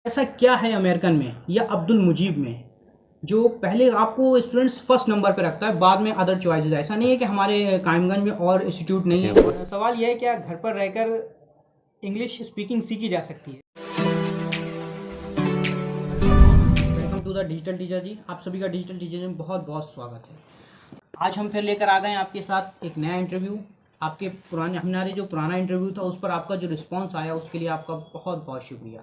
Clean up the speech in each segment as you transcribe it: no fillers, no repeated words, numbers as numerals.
ऐसा क्या है अमेरिकन में या अब्दुल मुजीब में जो पहले आपको स्टूडेंट्स फर्स्ट नंबर पे रखता है, बाद में अदर चॉइसेस? ऐसा नहीं है कि हमारे कायमगंज में और इंस्टीट्यूट नहीं है। और सवाल यह है क्या घर पर रहकर इंग्लिश स्पीकिंग सीखी जा सकती है? Welcome to the digital teacher ji. आप सभी का डिजिटल टीचर में बहुत बहुत स्वागत है। आज हम फिर लेकर आ गए हैं आपके साथ एक नया इंटरव्यू। आपके हमारे जो पुराना इंटरव्यू था उस पर आपका जो रिस्पांस आया उसके लिए आपका बहुत बहुत शुक्रिया।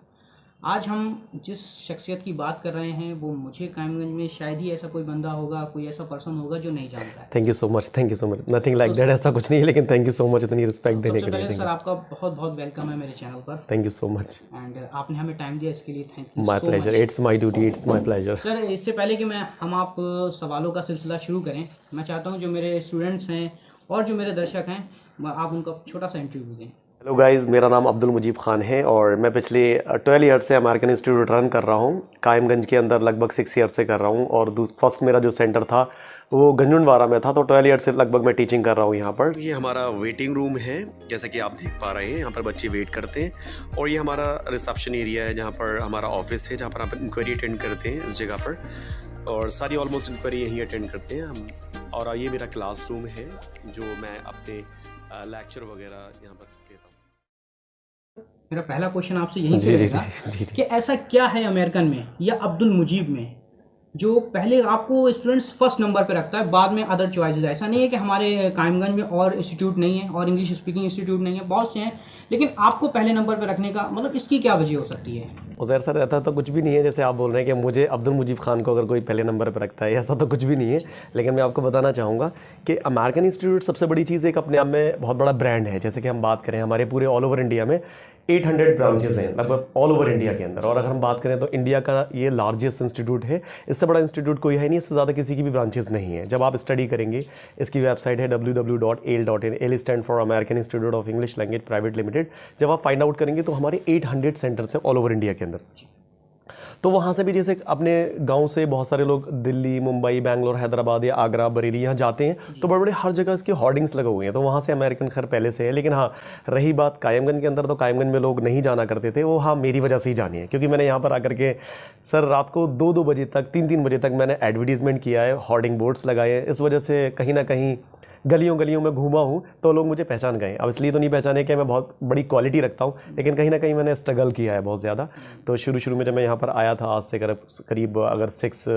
आज हम जिस शख्सियत की बात कर रहे हैं वो मुझे कायमगंज में शायद ही ऐसा कोई बंदा होगा, कोई ऐसा पर्सन होगा जो नहीं जानता है। Thank you so much nothing like that. ऐसा कुछ नहीं है, लेकिन थैंक यू सो मच इतनी रिस्पेक्ट देने सबसे के लिए। पहले सर आपका बहुत बहुत वेलकम है मेरे चैनल पर। Thank you so much. And आपने हमें टाइम दिया इसके लिए thank you my so pleasure, much. It's my duty, it's my pleasure. Sir इससे पहले कि हम आप सवालों का सिलसिला शुरू करें, मैं चाहता हूँ जो मेरे स्टूडेंट्स हैं और जो मेरे दर्शक हैं आप उनका छोटा सा इंटरव्यू दें। हेलो गाइस, मेरा नाम अब्दुल मुजीब खान है और मैं पिछले 12 ईयर से अमेरिकन इंस्टीट्यूट रन कर रहा हूँ। कायमगंज के अंदर लगभग 6 ईयर से कर रहा हूँ और फर्स्ट मेरा जो सेंटर था वो गंजुंडवारा में था, तो 12 ईयर से लगभग मैं टीचिंग कर रहा हूँ यहाँ पर। ये हमारा वेटिंग रूम है, जैसा कि आप देख पा रहे हैं। यहाँ पर बच्चे वेट करते हैं और ये हमारा रिसेप्शन एरिया है जहाँ पर हमारा ऑफिस है, जहाँ पर आप इंक्वायरी अटेंड करते हैं इस जगह पर, और सारी ऑलमोस्ट इंक्वायरी यहीं अटेंड करते हैं हम। और ये मेरा क्लासरूम है जो मैं अपने लेक्चर वगैरह यहाँ पर देता हूँ। मेरा पहला क्वेश्चन आपसे यहीं से रहेगा कि ऐसा क्या है अमेरिकन में या अब्दुल मुजीब में जो पहले आपको स्टूडेंट्स फर्स्ट नंबर पे रखता है, बाद में अदर चॉइसेस? ऐसा नहीं है कि हमारे कायमगंज में और इंस्टीट्यूट नहीं है और इंग्लिश स्पीकिंग इंस्टीट्यूट नहीं है, बहुत से हैं, लेकिन आपको पहले नंबर पे रखने का मतलब इसकी क्या वजह हो सकती है? उज़ैर सर, ऐसा तो कुछ भी नहीं है जैसे आप बोल रहे हैं कि मुझे अब्दुल मुजीब खान को अगर कोई पहले नंबर पर रखता है, ऐसा तो कुछ भी नहीं है। लेकिन मैं आपको बताना चाहूँगा कि अमेरिकन इंस्टीट्यूट सबसे बड़ी चीज़ एक अपने आप में बहुत बड़ा ब्रांड है। जैसे कि हम बात करें, हमारे पूरे ऑल ओवर इंडिया में 800 ब्रांचेस हैं लगभग ऑल ओवर इंडिया के अंदर। और अगर हम बात करें तो इंडिया का ये लार्जेस्ट इंस्टीट्यूट है, इससे बड़ा इंस्टीट्यूट कोई है नहीं, इससे ज़्यादा किसी की भी ब्रांचेस नहीं है। जब आप स्टडी करेंगे, इसकी वेबसाइट है www.al.in, L stand for American institute of English language private limited. जब आप फाइंड आउट करेंगे तो हमारे 800 सेंटर्स हैं ऑल ओवर इंडिया के अंदर। तो वहाँ से भी जैसे अपने गांव से बहुत सारे लोग दिल्ली, मुंबई, बैंगलोर, हैदराबाद या आगरा, बरेली यहाँ जाते हैं, तो बड़े बड़े हर जगह इसके होर्डिंग्स लगे हुए हैं, तो वहाँ से अमेरिकन खैर पहले से है। लेकिन हाँ, रही बात कायमगंज के अंदर, तो कायमगंज में लोग नहीं जाना करते थे, वो हाँ मेरी वजह से ही जानी है, क्योंकि मैंने यहाँ पर आकर के सर रात को 2-2 बजे तक, 3-3 बजे तक मैंने एडवर्टीजमेंट किया है, होर्डिंग बोर्ड्स लगाए हैं। इस वजह से कहीं ना कहीं गलियों गलियों में घूमा हूँ तो लोग मुझे पहचान गए। अब इसलिए तो नहीं पहचाने कि मैं बहुत बड़ी क्वालिटी रखता हूँ, लेकिन कहीं ना कहीं मैंने स्ट्रगल किया है बहुत ज़्यादा। तो शुरू में जब मैं यहाँ पर आया था, आज से करीब अगर 6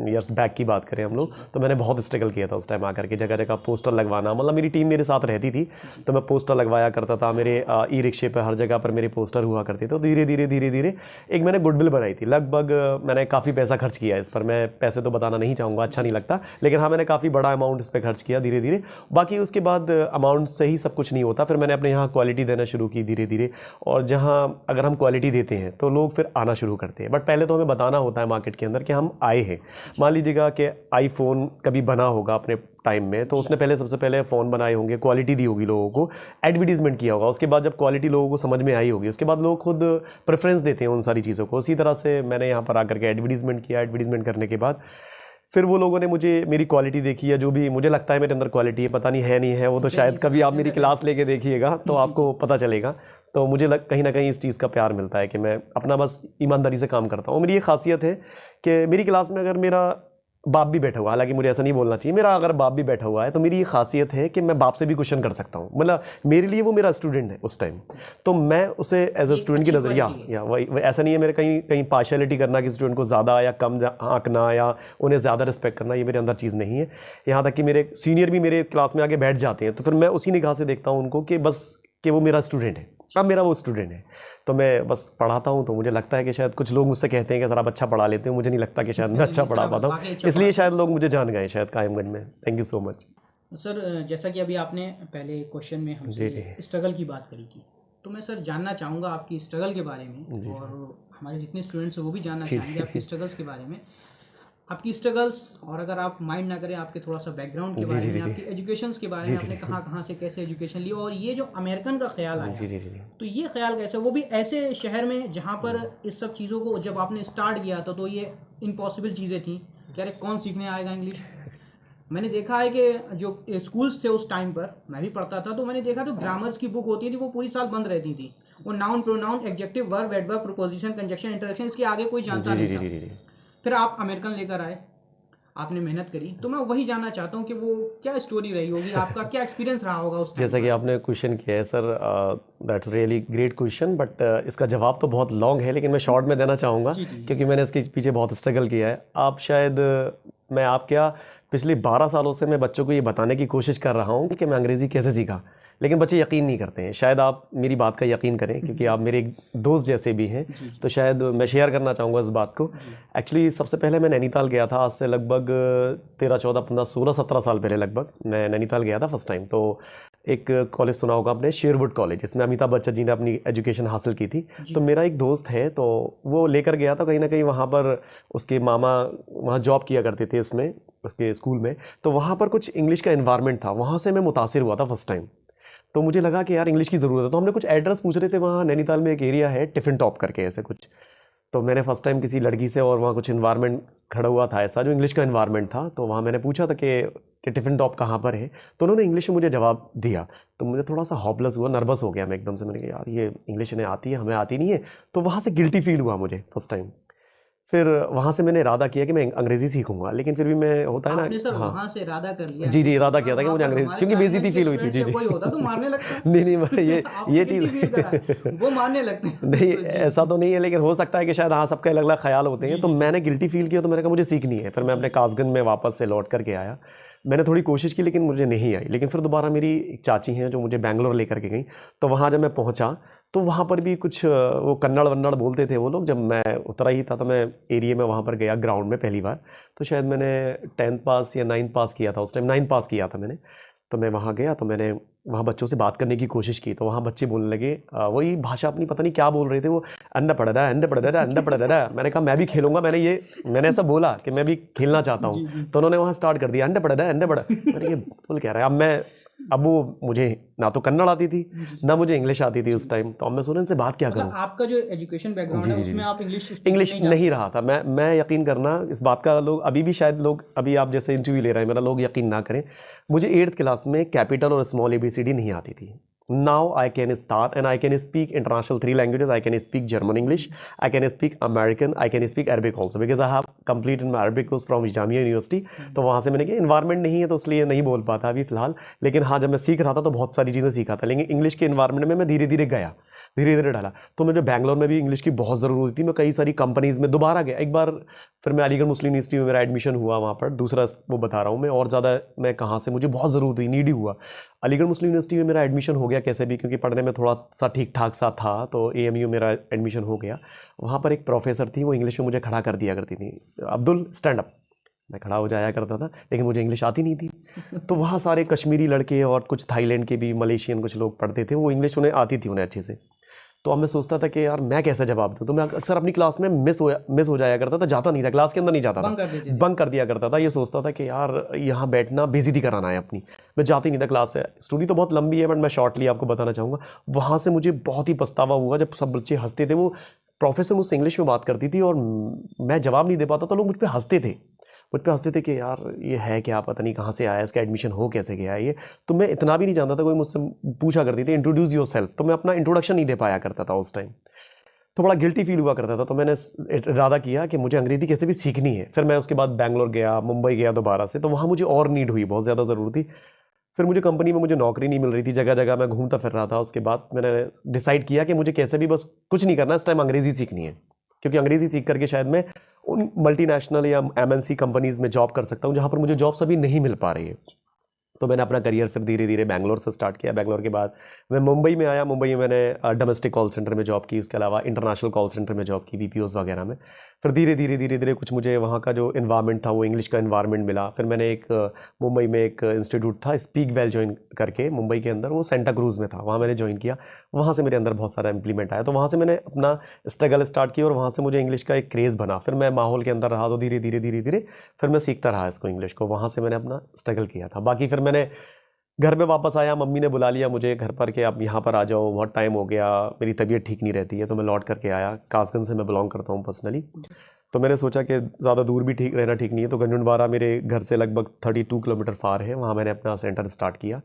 ईयर्स बैक की बात करें हम लोग, तो मैंने बहुत स्ट्रगल किया था उस टाइम आकर के। जगह जगह पोस्टर लगवाना, मतलब मेरी टीम मेरे साथ रहती थी तो मैं पोस्टर लगवाया करता था। मेरे ई रिक्शे पर हर जगह पर मेरे पोस्टर हुआ करते थे। तो धीरे धीरे एक मैंने गुडविल बनाई थी। लगभग मैंने काफ़ी पैसा खर्च किया इस पर, मैं पैसे तो बताना नहीं चाहूँगा, अच्छा नहीं लगता, लेकिन हाँ मैंने काफ़ी बड़ा अमाउंट इस पर खर्च किया धीरे धीरे। बाकी उसके बाद अमाउंट से ही सब कुछ नहीं होता, फिर मैंने अपने यहाँ क्वालिटी देना शुरू की धीरे धीरे। और जहाँ अगर हम क्वालिटी देते हैं तो लोग फिर आना शुरू करते हैं, बट पहले तो हमें बताना होता है मार्केट के अंदर कि हम आए हैं। मान लीजिएगा कि आईफोन कभी बना होगा अपने टाइम में, तो उसने पहले सबसे पहले फ़ोन बनाए होंगे, क्वालिटी दी होगी लोगों को, एडवर्टीजमेंट किया होगा। उसके बाद जब क्वालिटी लोगों को समझ में आई होगी, उसके बाद लोग खुद प्रेफरेंस देते हैं उन सारी चीज़ों को। उसी तरह से मैंने यहाँ पर आकर के एडवर्टीजमेंट किया। एडवर्टीजमेंट करने के बाद फिर वो लोगों ने मुझे मेरी क्वालिटी देखी, या जो भी मुझे लगता है मेरे अंदर क्वालिटी है, पता नहीं है नहीं है, वो तो शायद कभी आप मेरी क्लास लेके देखिएगा तो आपको पता चलेगा। तो मुझे कहीं ना कहीं इस चीज़ का प्यार मिलता है कि मैं अपना बस ईमानदारी से काम करता हूँ। मेरी ये खासियत है कि मेरी क्लास में अगर मेरा बाप भी बैठा हुआ, हालांकि मुझे ऐसा नहीं बोलना चाहिए, मेरा अगर बाप भी बैठा हुआ है तो मेरी ये खासियत है कि मैं बाप से भी क्वेश्चन कर सकता हूँ। मतलब मेरे लिए वो मेरा स्टूडेंट है उस टाइम, तो मैं उसे एज अ स्टूडेंट की नज़र या वही ऐसा नहीं है मेरे कहीं पार्शियलिटी करना कि स्टूडेंट को ज़्यादा या कम आंकना या उन्हें ज़्यादा रिस्पेक्ट करना, ये मेरे अंदर चीज़ नहीं है। यहाँ तक कि मेरे सीनियर भी मेरे क्लास में आके बैठ जाते हैं, तो फिर मैं उसी निगाह से देखता हूँ उनको कि बस कि वो मेरा स्टूडेंट है, अब मेरा वो स्टूडेंट है। तो मैं बस पढ़ाता हूँ। तो मुझे लगता है कि शायद कुछ लोग मुझसे कहते हैं कि सर आप अच्छा पढ़ा लेते हो, मुझे नहीं लगता कि शायद मैं अच्छा पढ़ा पाता हूँ, इसलिए शायद लोग मुझे जान गए शायद कायमगंज में। Thank you so much sir. जैसा कि अभी आपने पहले क्वेश्चन में हमसे स्ट्रगल की बात करी थी, तो मैं सर जानना चाहूँगा आपकी स्ट्रगल के बारे में, और हमारे जितने स्टूडेंट्स हैं वो भी जानना चाहेंगे आपकी स्ट्रगल्स के बारे में, आपकी स्ट्रगल्स। और अगर आप माइंड ना करें, आपके थोड़ा सा बैकग्राउंड के बारे में, आपकी एजुकेशंस के बारे में, आपने कहाँ से कैसे एजुकेशन ली, और ये जो अमेरिकन का ख्याल आया, तो ये ख्याल कैसे, वो भी ऐसे शहर में जहाँ पर इस सब चीज़ों को जब आपने स्टार्ट किया था तो ये इम्पॉसिबल चीज़ें थी कि अरे कौन सीखने आएगा इंग्लिश। मैंने देखा है कि जो स्कूल्स थे उस टाइम पर मैं भी पढ़ता था, तो मैंने देखा तो ग्रामर्स की बुक होती थी वो पूरी साल बंद रहती थी, वो noun, pronoun, adjective, verb, adverb, preposition, conjunction, interjection, इसके आगे कोई जानता नहीं था। फिर आप अमेरिकन लेकर आए, आपने मेहनत करी, तो मैं वही जानना चाहता हूँ कि वो क्या स्टोरी रही होगी, आपका क्या एक्सपीरियंस रहा होगा उस टाइम। जैसा कि आपने क्वेश्चन किया है sir, that's really great question, but इसका जवाब तो बहुत लॉन्ग है, लेकिन मैं शॉर्ट में देना चाहूँगा क्योंकि मैंने इसके पीछे बहुत स्ट्रगल किया है। आप शायद मैं आप क्या पिछले 12 सालों से मैं बच्चों को ये बताने की कोशिश कर रहा हूँ कि मैं अंग्रेज़ी कैसे सीखा, लेकिन बच्चे यकीन नहीं करते हैं। शायद आप मेरी बात का यकीन करें क्योंकि आप मेरे एक दोस्त जैसे भी हैं, तो शायद मैं शेयर करना चाहूँगा इस बात को। एक्चुअली सबसे पहले मैं नैनीताल गया था, आज से लगभग 13, 14, 15, 16, 17 साल पहले लगभग मैं नैनीताल गया था फर्स्ट टाइम। तो एक कॉलेज सुना होगा आपने, शेरवुड कॉलेज, जिसमें अमिताभ बच्चन जी ने अपनी एजुकेशन हासिल की थी। तो मेरा एक दोस्त है, तो वो लेकर गया था कहीं ना कहीं, वहाँ पर उसके मामा वहाँ जॉब किया करते थे उसमें, उसके स्कूल में। तो वहाँ पर कुछ इंग्लिश का इन्वायरमेंट था, वहाँ से मैं मुतासिर हुआ था फर्स्ट टाइम। तो मुझे लगा कि यार इंग्लिश की ज़रूरत है, तो हमने कुछ एड्रेस पूछ रहे थे। वहाँ नैनीताल में एक एरिया है टिफ़िन टॉप करके ऐसे कुछ, तो मैंने फर्स्ट टाइम किसी लड़की से, और वहाँ कुछ इन्वायरमेंट खड़ा हुआ था ऐसा जो इंग्लिश का इन्वायरमेंट था, तो वहाँ मैंने पूछा था कि टिफ़िन टॉप कहाँ पर है, तो उन्होंने इंग्लिश में मुझे जवाब दिया। तो मुझे थोड़ा सा हॉपलेस हुआ, नर्वस हो गया मैं एकदम से। मैंने कहा यार ये इंग्लिश इन्हें आती है, हमें आती नहीं है, तो वहाँ से गिल्टी फील हुआ मुझे फर्स्ट टाइम। फिर वहाँ से मैंने इरादा किया कि मैं अंग्रेज़ी सीखूंगा, लेकिन फिर भी मैं होता है ना। आपने सर हाँ, वहाँ से इरादा कर लिया? जी इरादा किया था कि मुझे अंग्रेज़ी, क्योंकि बेइज्जती फील हुई थी। जी कोई होता तो मारने लगता। नहीं ये चीज़ वो मारने लगते हैं। नहीं ऐसा तो नहीं है, लेकिन हो सकता है कि शायद हाँ सबके अलग अलग ख्याल होते हैं। तो मैंने गिल्टी फील किया, तो मैंने कहा मुझे सीखनी है। फिर मैं अपने कासगंज में वापस से लौट करके आया। मैंने थोड़ी कोशिश की लेकिन मुझे नहीं आई। लेकिन फिर दोबारा मेरी एक चाची हैं जो मुझे बैंगलोर लेकर के गई, तो वहाँ जब मैं पहुँचा तो वहाँ पर भी कुछ वो कन्नड़ वन्नड़ बोलते थे वो लोग। जब मैं उतरा ही था तो मैं एरिया में वहाँ पर गया ग्राउंड में पहली बार। तो शायद मैंने 10th पास या 9th पास किया था उस टाइम, 9th पास किया था मैंने। तो मैं वहाँ गया, तो मैंने वहाँ बच्चों से बात करने की कोशिश की। तो वहाँ बच्चे बोलने लगे वही भाषा अपनी, पता नहीं क्या बोल रहे थे वो, अंडा पड़ रहा है, अंडा पड़ रहा है, अंडा पड़ रहा है। मैंने कहा मैं भी खेलूंगा, मैंने ऐसा बोला कि मैं भी खेलना चाहता हूँ। तो उन्होंने वहाँ स्टार्ट कर दिया, अंडा पड़ रहा है, अंडा पड़। मैंने ये बोल क्या रहा है। अब वो मुझे ना तो कन्नड़ आती थी ना मुझे इंग्लिश आती थी उस टाइम। तो अब मैं सोचा इनसे बात क्या करूँ। आपका जो एजुकेशन बैकग्राउंड है उसमें आप इंग्लिश नहीं रहा था। मैं यकीन करना इस बात का, लोग अभी भी शायद लोग अभी आप जैसे इंटरव्यू ले रहे हैं मेरा, लोग यकीन ना करें, मुझे 8th क्लास में कैपिटल और स्मॉल ABCD नहीं आती थी। Now I can start and I can speak international 3 languages. I can speak German English, I can speak American, I can speak Arabic also because I have completed my Arabic course from Jamia University. तो वहाँ से मैंने कहा environment नहीं है तो इसलिए नहीं बोल पाता अभी फ़िलहाल। लेकिन हाँ जब मैं सीख रहा था तो बहुत सारी चीज़ें सीखा था। लेकिन इंग्लिश के इन्वायरमेंट में मैं धीरे धीरे गया, धीरे धीरे डाला। तो मुझे बैंगलोर में भी इंग्लिश की बहुत ज़रूरत थी। मैं कई सारी कंपनीज़ में दोबारा गया एक बार। फिर मैं अलीगढ़ मुस्लिम यूनिवर्सिटी में मेरा एडमिशन हुआ वहाँ पर, दूसरा वो बता रहा हूँ मैं। और ज़्यादा मैं कहाँ से, मुझे बहुत ज़रूरत हुई, नीडी हुआ। अलीगढ़ मुस्लिम यूनिवर्सिटी में मेरा एडमिशन हो गया कैसे भी, क्योंकि पढ़ने में थोड़ा सा ठीक ठाक सा था, तो AMU मेरा एडमिशन हो गया। वहाँ पर एक प्रोफेसर थी, वो इंग्लिश में मुझे खड़ा कर दिया करती थी, अब्दुल स्टैंड अप। मैं खड़ा हो जाया करता था, लेकिन मुझे इंग्लिश आती नहीं थी। तो वहाँ सारे कश्मीरी लड़के और कुछ थाईलैंड के भी, मलेशियन कुछ लोग पढ़ते थे, वो इंग्लिश उन्हें आती थी, उन्हें अच्छे से। तो अब मैं सोचता था कि यार मैं कैसे जवाब दूँ। तो मैं अक्सर अपनी क्लास में मिस हो जाया करता था, जाता नहीं था क्लास के अंदर, नहीं जाता था, बंक कर दिया करता था। ये सोचता था कि यार यहाँ बैठना बेइज्जती कराना है अपनी, मैं जाती नहीं था क्लास से। स्टोरी तो बहुत लंबी है बट मैं शॉर्टली आपको बताना चाहूँगा। वहाँ से मुझे बहुत ही पछतावा हुआ जब सब बच्चे हंसते थे। वो प्रोफेसर मुझसे इंग्लिश में बात करती थी और मैं जवाब नहीं दे पाता, तो लोग मुझ पर हंसते थे, कि यार ये है क्या, पता नहीं कहाँ से आया, इसका एडमिशन हो कैसे गया है ये। तो मैं इतना भी नहीं जानता था। कोई मुझसे पूछा करती थी इंट्रोड्यूस योर सेल्फ, तो मैं अपना इंट्रोडक्शन नहीं दे पाया करता था उस टाइम, तो बड़ा गिल्टी फील हुआ करता था। तो मैंने इरादा किया कि मुझे अंग्रेज़ी कैसे भी सीखनी है। फिर मैं उसके बाद बैंगलोर गया, मुंबई गया दोबारा से, तो वहाँ मुझे और नीड हुई, बहुत ज़्यादा ज़रूरत थी। फिर मुझे कंपनी में मुझे नौकरी नहीं मिल रही थी, जगह जगह मैं घूमता फिर रहा था। उसके बाद मैंने डिसाइड किया कि मुझे कैसे भी बस कुछ नहीं करना, इस टाइम अंग्रेज़ी सीखनी है, क्योंकि अंग्रेज़ी सीख करके शायद मैं उन मल्टीनेशनल या MNC कंपनीज़ में जॉब कर सकता हूँ जहाँ पर मुझे जॉब्स अभी नहीं मिल पा रही है। तो मैंने अपना करियर फिर धीरे धीरे बैंगलोर से स्टार्ट किया। बैंगलोर के बाद मैं मुंबई में आया। मुंबई में मैंने डोमेस्टिक कॉल सेंटर में जॉब की, उसके अलावा इंटरनेशनल कॉल सेंटर में जॉब की, BPOs वगैरह में। फिर धीरे धीरे कुछ मुझे वहाँ का जो इन्वायरमेंट था वो इंग्लिश का इन्वायरमेंट मिला। फिर मैंने एक मुंबई में एक इंस्टीट्यूट था स्पीक वेल ज्वाइन करके, मुंबई के अंदर, वो सेंटा क्रूज़ में था, वहाँ मैंने ज्वाइन किया। वहाँ से मेरे अंदर बहुत सारा इम्प्लीमेंट आया, तो वहाँ से मैंने अपना स्ट्रगल स्टार्ट किया और वहाँ से मुझे इंग्लिश का एक क्रेज़ बना। फिर मैं माहौल के अंदर रहा तो धीरे धीरे फिर मैं सीखता रहा इसको, इंग्लिश को। वहाँ से मैंने अपना स्ट्रगल किया था। बाकी फिर मैंने घर पे वापस आया, मम्मी ने बुला लिया मुझे घर पर कि आप यहाँ पर आ जाओ, बहुत टाइम हो गया, मेरी तबीयत ठीक नहीं रहती है। तो मैं लौट करके आया। कासगंज से मैं बिलोंग करता हूँ पर्सनली। तो मैंने सोचा कि ज़्यादा दूर भी ठीक रहना ठीक नहीं है, तो गंजुनवारा मेरे घर से लगभग 32 किलोमीटर फार है, वहाँ मैंने अपना सेंटर स्टार्ट किया।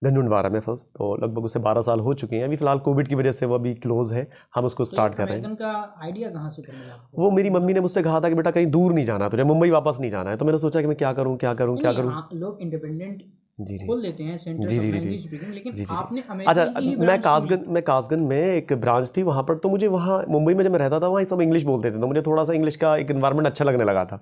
गंजूनवाड़ा में फर्स्ट, तो लगभग उसे 12 साल हो चुके हैं। अभी फिलहाल कोविड की वजह से वो अभी क्लोज है, हम उसको स्टार्ट कर रहे हैं। अमेरिकन का आइडिया कहाँ से मिला आपको? वो मेरी मम्मी ने मुझसे कहा था कि बेटा कहीं दूर नहीं जाना, तुझे मुंबई वापस नहीं जाना है। तो मैंने सोचा कि मैं क्या करूँ क्या करूँ क्या करूँ। लोग इंडिपेंडेंट जी जी खोल लेते हैं सेंटर जी जी जी इंग्लिश स्पीकिंग, लेकिन जी जी। आपने अच्छा, अमेरिकन की ही ब्रांच मैं कासगंज में एक ब्रांच थी वहाँ पर, तो मुझे वहाँ मुंबई में जब मैं रहता था वहाँ सब इंग्लिश बोलते थे, तो मुझे थोड़ा सा इंग्लिश का एक इन्वायरमेंट अच्छा लगने लगा था।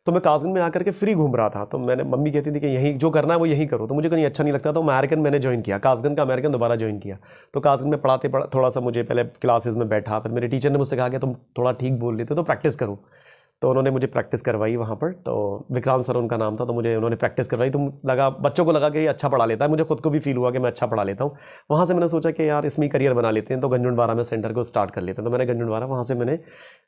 तो मैं कासगंज में आकर के फ्री घूम रहा था, तो मैंने मम्मी कहती थी कि यहीं जो करना है वो यहीं करो, तो मुझे कहीं अच्छा नहीं लगता, तो अमेरिकन मैंने ज्वाइन किया, कासगंज का अमेरिकन दोबारा ज्वाइन किया। तो कासगंज में पढ़ाते थोड़ा सा मुझे पहले क्लासेस में बैठा, फिर मेरे टीचर ने मुझसे कहा कि तुम थोड़ा ठीक बोल लेते तो प्रैक्टिस करो, तो उन्होंने मुझे प्रैक्टिस करवाई वहाँ पर। तो विक्रांत सर उनका नाम था, तो मुझे उन्होंने प्रैक्टिस करवाई, तो लगा बच्चों को लगा कि ये अच्छा पढ़ा लेता है, मुझे खुद को भी फील हुआ कि मैं अच्छा पढ़ा लेता हूँ। वहाँ से मैंने सोचा कि यार इसमें करियर बना लेते हैं, तो गंजूनवाड़ा में सेंटर को स्टार्ट कर लेते हैं। तो मैंने गंजूनवाड़ा वहाँ से मैंने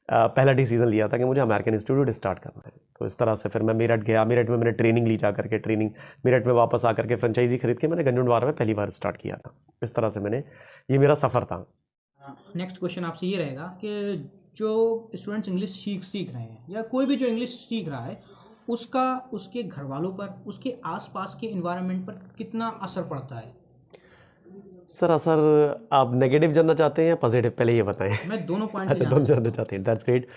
पहला डिसीजन लिया था कि मुझे अमेरिकन इंस्टीट्यूट स्टार्ट करना है। तो इस तरह से फिर मैं मेरठ गया, मेरठ में मैंने ट्रेनिंग ली, जा करके ट्रेनिंग मेरठ में वापस आकर के फ्रेंचाइजी खरीद के मैंने गंजूनवाड़ा में पहली बार स्टार्ट किया था। इस तरह से मैंने, ये मेरा सफ़र था। नेक्स्ट क्वेश्चन आपसे ये रहेगा कि जो स्टूडेंट्स इंग्लिश सीख रहे हैं, या कोई भी जो इंग्लिश सीख रहा है, उसका उसके घर वालों पर, उसके आसपास के इन्वायरमेंट पर कितना असर पड़ता है? सर असर आप नेगेटिव जानना चाहते हैं या पॉजिटिव, पहले ये बताएं। मैं दोनों पॉइंट अच्छा, दोनों जानना चाहते हैं, दैट्स ग्रेट।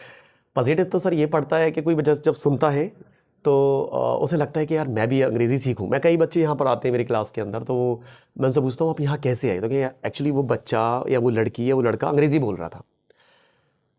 पॉजिटिव तो सर ये पड़ता है कि कोई बच्चा जब सुनता है तो उसे लगता है कि यार मैं भी अंग्रेज़ी सीखूं। मैं, कई बच्चे यहाँ पर आते हैं मेरी क्लास के अंदर, तो मैं उनसे पूछता हूँ आप यहाँ कैसे आए, तो कि एक्चुअली वो बच्चा या वो लड़की या वो लड़का अंग्रेज़ी बोल रहा था,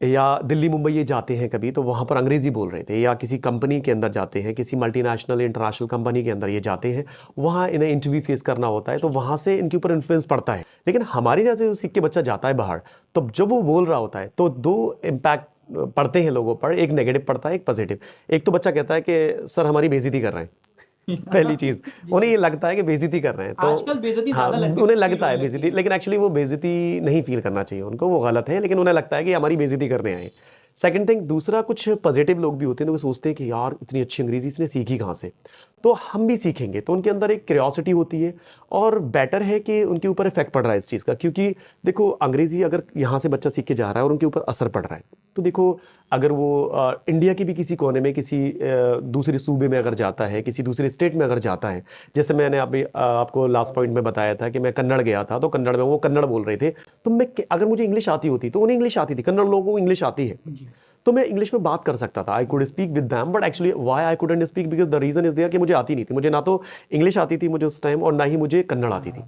या दिल्ली मुंबई ये जाते हैं कभी तो वहाँ पर अंग्रेज़ी बोल रहे थे, या किसी कंपनी के अंदर जाते हैं, किसी मल्टीनेशनल इंटरनेशनल कंपनी के अंदर ये जाते हैं, वहाँ इन्हें इंटरव्यू फेस करना होता है, तो वहाँ से इनके ऊपर इन्फ्लुएंस पड़ता है। लेकिन हमारी जैसे वो सीख के बच्चा जाता है बाहर, तो जब वो बोल रहा होता है तो दो इम्पैक्ट पड़ते हैं लोगों पर, एक नेगेटिव पड़ता है एक पॉजिटिव। एक तो बच्चा कहता है कि सर हमारी बेइज्जती कर रहे हैं, पहली चीज उन्हें ये लगता है कि बेइज्जती कर रहे हैं, तो आजकल बेइज्जती हाँ ज्यादा उन्हें लगता है बेइज्जती, लेकिन एक्चुअली वो बेइज्जती नहीं फील करना चाहिए उनको, वो गलत है, लेकिन उन्हें लगता है कि हमारी बेइज्जती करने आए। सेकंड थिंग, दूसरा कुछ पॉजिटिव लोग भी होते हैं तो वो सोचते हैं कि यार इतनी अच्छी अंग्रेजी इसने सीखी कहाँ से, तो हम भी सीखेंगे, तो उनके अंदर एक क्यूरियोसिटी होती है, और बेटर है कि उनके ऊपर इफेक्ट पड़ रहा है इस चीज़ का, क्योंकि देखो अंग्रेजी अगर यहाँ से बच्चा सीख के जा रहा है और उनके ऊपर असर पड़ रहा है, तो देखो अगर वो इंडिया के भी किसी कोने में, किसी दूसरे सूबे में अगर जाता है, किसी दूसरे स्टेट में अगर जाता है, जैसे मैंने अभी आपको लास्ट पॉइंट में बताया था कि मैं कन्नड़ गया था, तो कन्नड़ में वो कन्नड़ बोल रहे थे, तो मैं अगर मुझे इंग्लिश आती होती तो उन्हें इंग्लिश आती थी, कन्नड़ लोगों को इंग्लिश आती है, तो मैं इंग्लिश में बात कर सकता था, I could speak with them, but actually why I couldn't speak, because the reason is there कि मुझे आती नहीं थी, मुझे ना तो इंग्लिश आती थी मुझे उस टाइम, और ना ही मुझे कन्नड़ आती थी,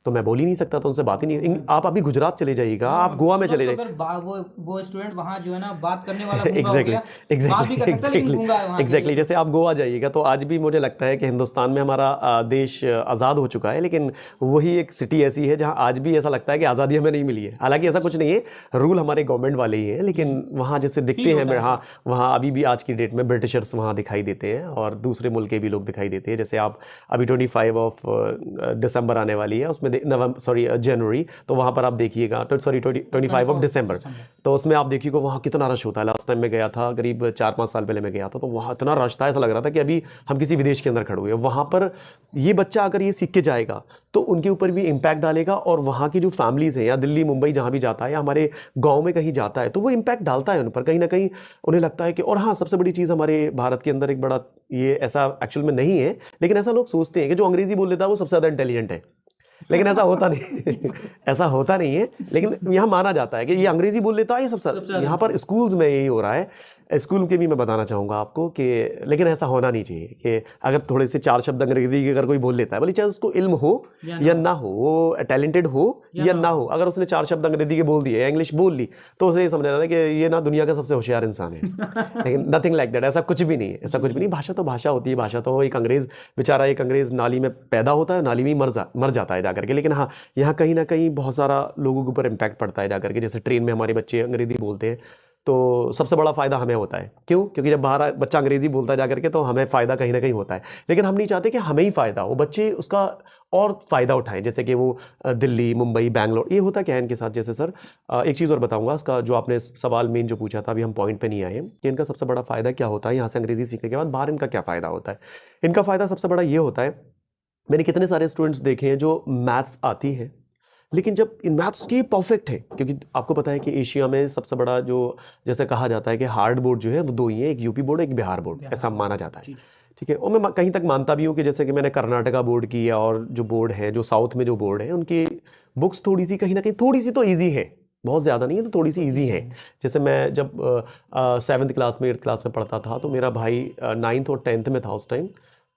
तो मैं बोल ही नहीं सकता था, उनसे बात ही नहीं। आप अभी गुजरात चले जाइएगा, आप गोवा में चले जाइए, वो स्टूडेंट वहाँ जो है ना बात करने वाला गूंगा हो गया, बात भी कर सकता है लेकिन गूंगा है वहाँ एग्जैक्टली। जैसे आप गोवा जाइएगा तो आज भी मुझे लगता है कि हिंदुस्तान में हमारा देश आज़ाद हो चुका है, लेकिन वही एक सिटी ऐसी है जहाँ आज भी ऐसा लगता है कि आज़ादी हमें नहीं मिली है। हालांकि ऐसा कुछ नहीं है, रूल हमारे गवर्नमेंट वाले ही हैं, लेकिन वहाँ जैसे दिखते हैं, हाँ वहाँ अभी भी आज की डेट में ब्रिटिशर्स वहाँ दिखाई देते हैं, और दूसरे मुल्क के भी लोग दिखाई देते हैं। जैसे आप अभी 25 दिसंबर आने वाली है, उसमें जनवरी, तो वहाँ पर आप देखिएगा, 25 दिसंबर, तो उसमें आप देखिएगा वहाँ कितना रश होता है। लास्ट टाइम मैं गया था, करीब 4-5 साल पहले मैं गया था, तो वहाँ इतना रश था, ऐसा लग रहा था कि अभी हम किसी विदेश के अंदर खड़े हुए हैं। वहाँ पर ये बच्चा अगर ये सीख के जाएगा तो उनके ऊपर भी इम्पैक्ट डालेगा, और वहाँ की जो फैमिलीज़ हैं, या दिल्ली मुंबई जहाँ भी जाता है, या हमारे गाँव में कहीं जाता है, तो वो इम्पैक्ट डालता है उन पर कहीं ना कहीं, उन्हें लगता है कि, और हाँ सबसे बड़ी चीज़ हमारे भारत के अंदर एक बड़ा, ये ऐसा एक्चुअल में नहीं है, लेकिन ऐसा लोग सोचते हैं कि जो अंग्रेजी बोल लेता है वो सबसे ज़्यादा इंटेलिजेंट है, लेकिन ऐसा होता नहीं ऐसा होता नहीं है, लेकिन यहाँ माना जाता है कि ये अंग्रेजी बोल लेता है ये सबसे, यहाँ पर स्कूल्स में यही हो रहा है। स्कूल के भी मैं बताना चाहूँगा आपको कि, लेकिन ऐसा होना नहीं चाहिए कि अगर थोड़े से 4 शब्द अंग्रेजी के अगर कोई बोल लेता है, भले चाहे उसको इल्म हो या ना हो, वो टैलेंटेड हो या ना हो, अगर उसने 4 शब्द अंग्रेजी के बोल दिए या इंग्लिश बोल ली, तो उसे समझा जाता है कि ये ना दुनिया का सबसे होशियार इंसान है। लेकिन नथिंग लाइक दैट, ऐसा कुछ भी नहीं है, ऐसा कुछ भी नहीं। भाषा तो भाषा होती है, भाषा तो एक अंग्रेज बेचारा, एक अंग्रेज नाली में पैदा होता है, नाली में ही मर जाता है जाकर के, लेकिन हाँ यहाँ कहीं ना कहीं बहुत सारा लोगों के ऊपर इम्पैक्ट पड़ता है जाकर के। जैसे ट्रेन में हमारे बच्चे अंग्रेजी बोलते हैं, तो सबसे बड़ा फ़ायदा हमें होता है, क्यों? क्योंकि जब बाहर बच्चा अंग्रेजी बोलता है जाकर के, तो हमें फ़ायदा कहीं ना कहीं होता है, लेकिन हम नहीं चाहते कि हमें ही फ़ायदा हो, बच्चे उसका और फ़ायदा उठाएं, जैसे कि वो दिल्ली मुंबई बैंगलोर, ये होता क्या है इनके साथ। जैसे सर एक चीज़ और बताऊंगा, इसका जो आपने सवाल मेन जो पूछा था, अभी हम पॉइंट पे नहीं आए हैं कि इनका सबसे बड़ा फ़ायदा क्या होता है यहाँ से अंग्रेजी सीखने के बाद, बाहर इनका क्या फ़ायदा होता है। इनका फ़ायदा सबसे बड़ा ये होता है, मैंने कितने सारे स्टूडेंट्स देखे हैं जो मैथ्स आती है लेकिन जब इन मैथ्स की परफेक्ट है, क्योंकि आपको पता है कि एशिया में सबसे बड़ा जो जैसे कहा जाता है कि हार्ड बोर्ड जो है वो दो ही है, एक यूपी बोर्ड एक बिहार बोर्ड, ऐसा माना जाता है। ठीक है, और मैं कहीं तक मानता भी हूँ कि जैसे कि मैंने कर्नाटका बोर्ड की और जो बोर्ड है, जो साउथ में जो बोर्ड है, उनकी बुक्स थोड़ी सी कहीं ना कहीं थोड़ी सी तो ईजी है, बहुत ज़्यादा नहीं है तो थोड़ी सी ईजी है। जैसे मैं जब 7th क्लास में 8th क्लास में पढ़ता था तो मेरा भाई 9th और 10th में था उस टाइम,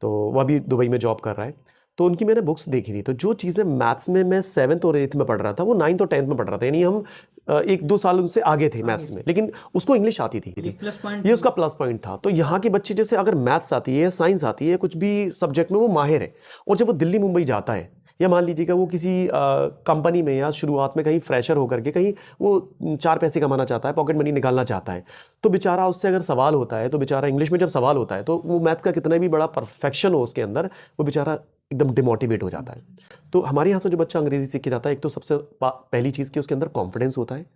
तो वह भी दुबई में जॉब कर रहा है, तो उनकी मैंने बुक्स देखी थी, तो जो चीज़ें मैथ्स में मैं 7th और 8th में पढ़ रहा था वो 9th और 10th में पढ़ रहा था, यानी हम 1-2 साल उनसे आगे थे मैथ्स में, लेकिन उसको इंग्लिश आती थी, ये उसका प्लस पॉइंट था। तो यहाँ के बच्चे जैसे अगर मैथ्स आती है, साइंस आती है, कुछ भी सब्जेक्ट में वो माहिर है, और जब वो दिल्ली मुंबई जाता है या मान लीजिएगा वो किसी कंपनी में या शुरुआत में कहीं फ्रेशर होकर के कहीं वो 4 पैसे कमाना चाहता है, पॉकेट मनी निकालना चाहता है, तो बेचारा उससे अगर सवाल होता है, तो बेचारा इंग्लिश में जब सवाल होता है तो वो मैथ्स का कितना भी बड़ा परफेक्शन हो उसके अंदर, वो बेचारा एकदम डिमोटिवेट हो जाता है। तो हमारे यहाँ से जो बच्चा अंग्रेजी सीख के जाता है, एक तो सबसे पहली चीज़ कि उसके अंदर कॉन्फिडेंस होता है,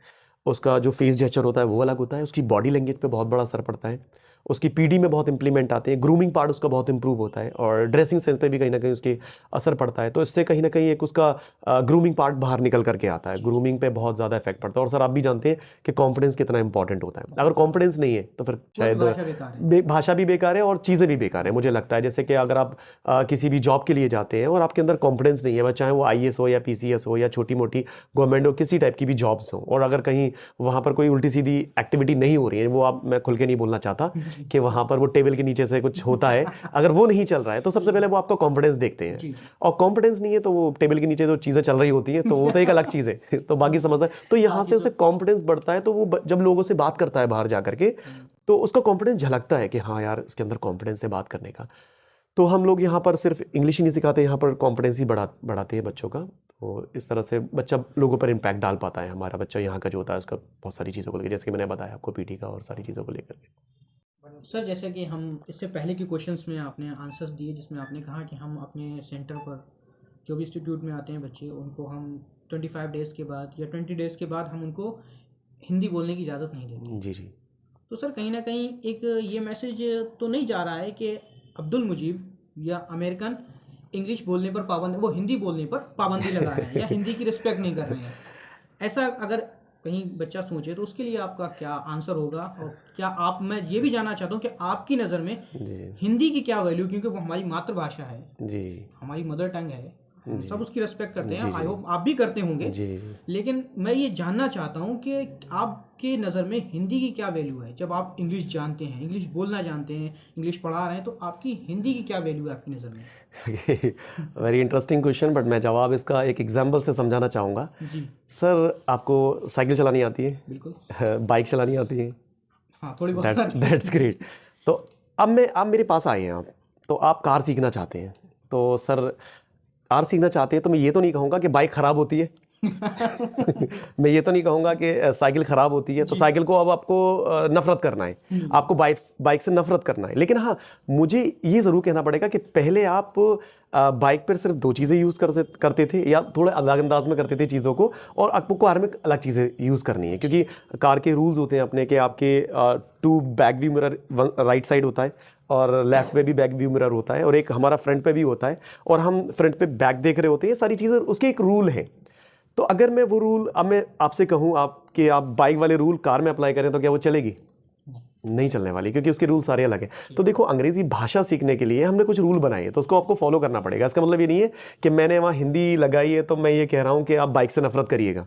उसका जो फेस जेस्चर होता है वो अलग होता है, उसकी बॉडी लैंग्वेज पे बहुत बड़ा असर पड़ता है, उसकी पीडी में बहुत इंप्लीमेंट आते हैं, ग्रूमिंग पार्ट उसका बहुत इंप्रूव होता है, और ड्रेसिंग सेंस पे भी कहीं ना कहीं उसके असर पड़ता है। तो इससे कहीं ना कहीं एक उसका ग्रूमिंग पार्ट बाहर निकल करके आता है, ग्रूमिंग पे बहुत ज़्यादा इफेक्ट पड़ता है। और सर आप भी जानते हैं कि कॉन्फिडेंस कितना इंपॉर्टेंट होता है, अगर कॉन्फिडेंस नहीं है तो फिर शायद भाषा भी बेकार है और चीज़ें भी बेकार है। मुझे लगता है जैसे कि अगर आप किसी भी जॉब के लिए जाते हैं और आपके अंदर कॉन्फिडेंस नहीं है, वह चाहे वो IAS हो या PCS हो या छोटी मोटी गवर्नमेंट हो, किसी टाइप की भी जॉब्स हो, और अगर कहीं वहाँ पर कोई उल्टी सीधी एक्टिविटी नहीं हो रही है, वो आप मैं खुल के नहीं बोलना चाहता कि वहाँ पर वो टेबल के नीचे से कुछ होता है, अगर वो नहीं चल रहा है तो सबसे पहले वो आपका कॉन्फिडेंस देखते हैं, और कॉन्फिडेंस नहीं है तो वो टेबल के नीचे जो चीज़ें चल रही होती हैं तो वो तो एक अलग चीज़ है, तो बाकी समझता है। तो यहाँ से उसे कॉन्फिडेंस बढ़ता है, तो वो जब लोगों से बात करता है बाहर जा करके, तो उसका कॉन्फिडेंस झलकता है कि हाँ यार इसके अंदर कॉन्फिडेंस है बात करने का। तो हम लोग यहाँ पर सिर्फ इंग्लिश ही नहीं सिखाते, यहाँ पर कॉन्फिडेंस ही बढ़ाते हैं बच्चों का। तो इस तरह से बच्चा लोगों पर इम्पैक्ट डाल पाता है, हमारा बच्चा यहाँ का जो होता है उसका बहुत सारी चीज़ों को लेकर, जैसे कि मैंने बताया आपको PT का और सारी चीज़ों को लेकर के। सर जैसे कि हम इससे पहले के क्वेश्चंस में आपने आंसर्स दिए जिसमें आपने कहा कि हम अपने सेंटर पर जो भी इंस्टीट्यूट में आते हैं बच्चे, उनको हम 25 डेज़ के बाद या 20 डेज़ के बाद हम उनको हिंदी बोलने की इजाज़त नहीं देते। जी जी। तो सर कहीं ना कहीं एक ये मैसेज तो नहीं जा रहा है कि अब्दुल मुजीब या अमेरिकन इंग्लिश बोलने पर पाबंदी, वो हिंदी बोलने पर पाबंदी लगा रहे हैं या हिंदी की रिस्पेक्ट नहीं कर रहे हैं, ऐसा अगर कहीं बच्चा सोचे तो उसके लिए आपका क्या आंसर होगा? और क्या आप, मैं ये भी जानना चाहता हूँ कि आपकी नज़र में हिंदी की क्या वैल्यू, क्योंकि वो हमारी मातृभाषा है जी, हमारी मदर टंग है, सब उसकी रिस्पेक्ट करते हैं, आई होप आप भी करते होंगे जी। लेकिन मैं ये जानना चाहता हूँ कि आपके नज़र में हिंदी की क्या वैल्यू है? जब आप इंग्लिश जानते हैं, इंग्लिश बोलना जानते हैं, इंग्लिश पढ़ा रहे हैं, तो आपकी हिंदी की क्या वैल्यू है आपकी नज़र में? वेरी इंटरेस्टिंग क्वेश्चन, बट मैं जवाब इसका एक एग्जाम्पल से समझाना चाहूँगा जी। सर आपको साइकिल चलानी आती है? बिल्कुल। बाइक चलानी आती है? हाँ थोड़ी बहुत। That's great. तो अब आप मेरे पास आए हैं, आप तो आप कार सीखना चाहते हैं, तो सर कार सीखना चाहते हैं तो मैं ये तो नहीं कहूँगा कि बाइक ख़राब होती है मैं ये तो नहीं कहूँगा कि साइकिल ख़राब होती है, तो साइकिल को अब आपको नफ़रत करना है, आपको बाइक से नफ़रत करना है। लेकिन हाँ, मुझे ये ज़रूर कहना पड़ेगा कि पहले आप बाइक पर सिर्फ 2 चीज़ें यूज़ करते थे या थोड़े अलग अंदाज में करते थे चीज़ों को, और आपको कार में अलग चीज़ें यूज़ करनी है, क्योंकि कार के रूल्स होते हैं अपने, कि आपके 2 back view mirror right side होता है और लेफ्ट पे भी बैक व्यू मिरर होता है, और एक हमारा फ्रंट पे भी होता है, और हम फ्रंट पे बैक देख रहे होते हैं, सारी चीज़ें उसके एक रूल है। तो अगर मैं वो रूल, अब मैं आपसे कहूँ कि आप बाइक वाले रूल कार में अप्लाई करें तो क्या वो चलेगी? नहीं चलने वाली, क्योंकि उसके रूल सारे अलग हैं। तो देखो, अंग्रेजी भाषा सीखने के लिए हमने कुछ रूल बनाए हैं, तो उसको आपको फॉलो करना पड़ेगा। इसका मतलब ये नहीं है कि मैंने वहाँ हिंदी लगाई है तो मैं ये कह रहा हूँ कि आप बाइक से नफरत करिएगा।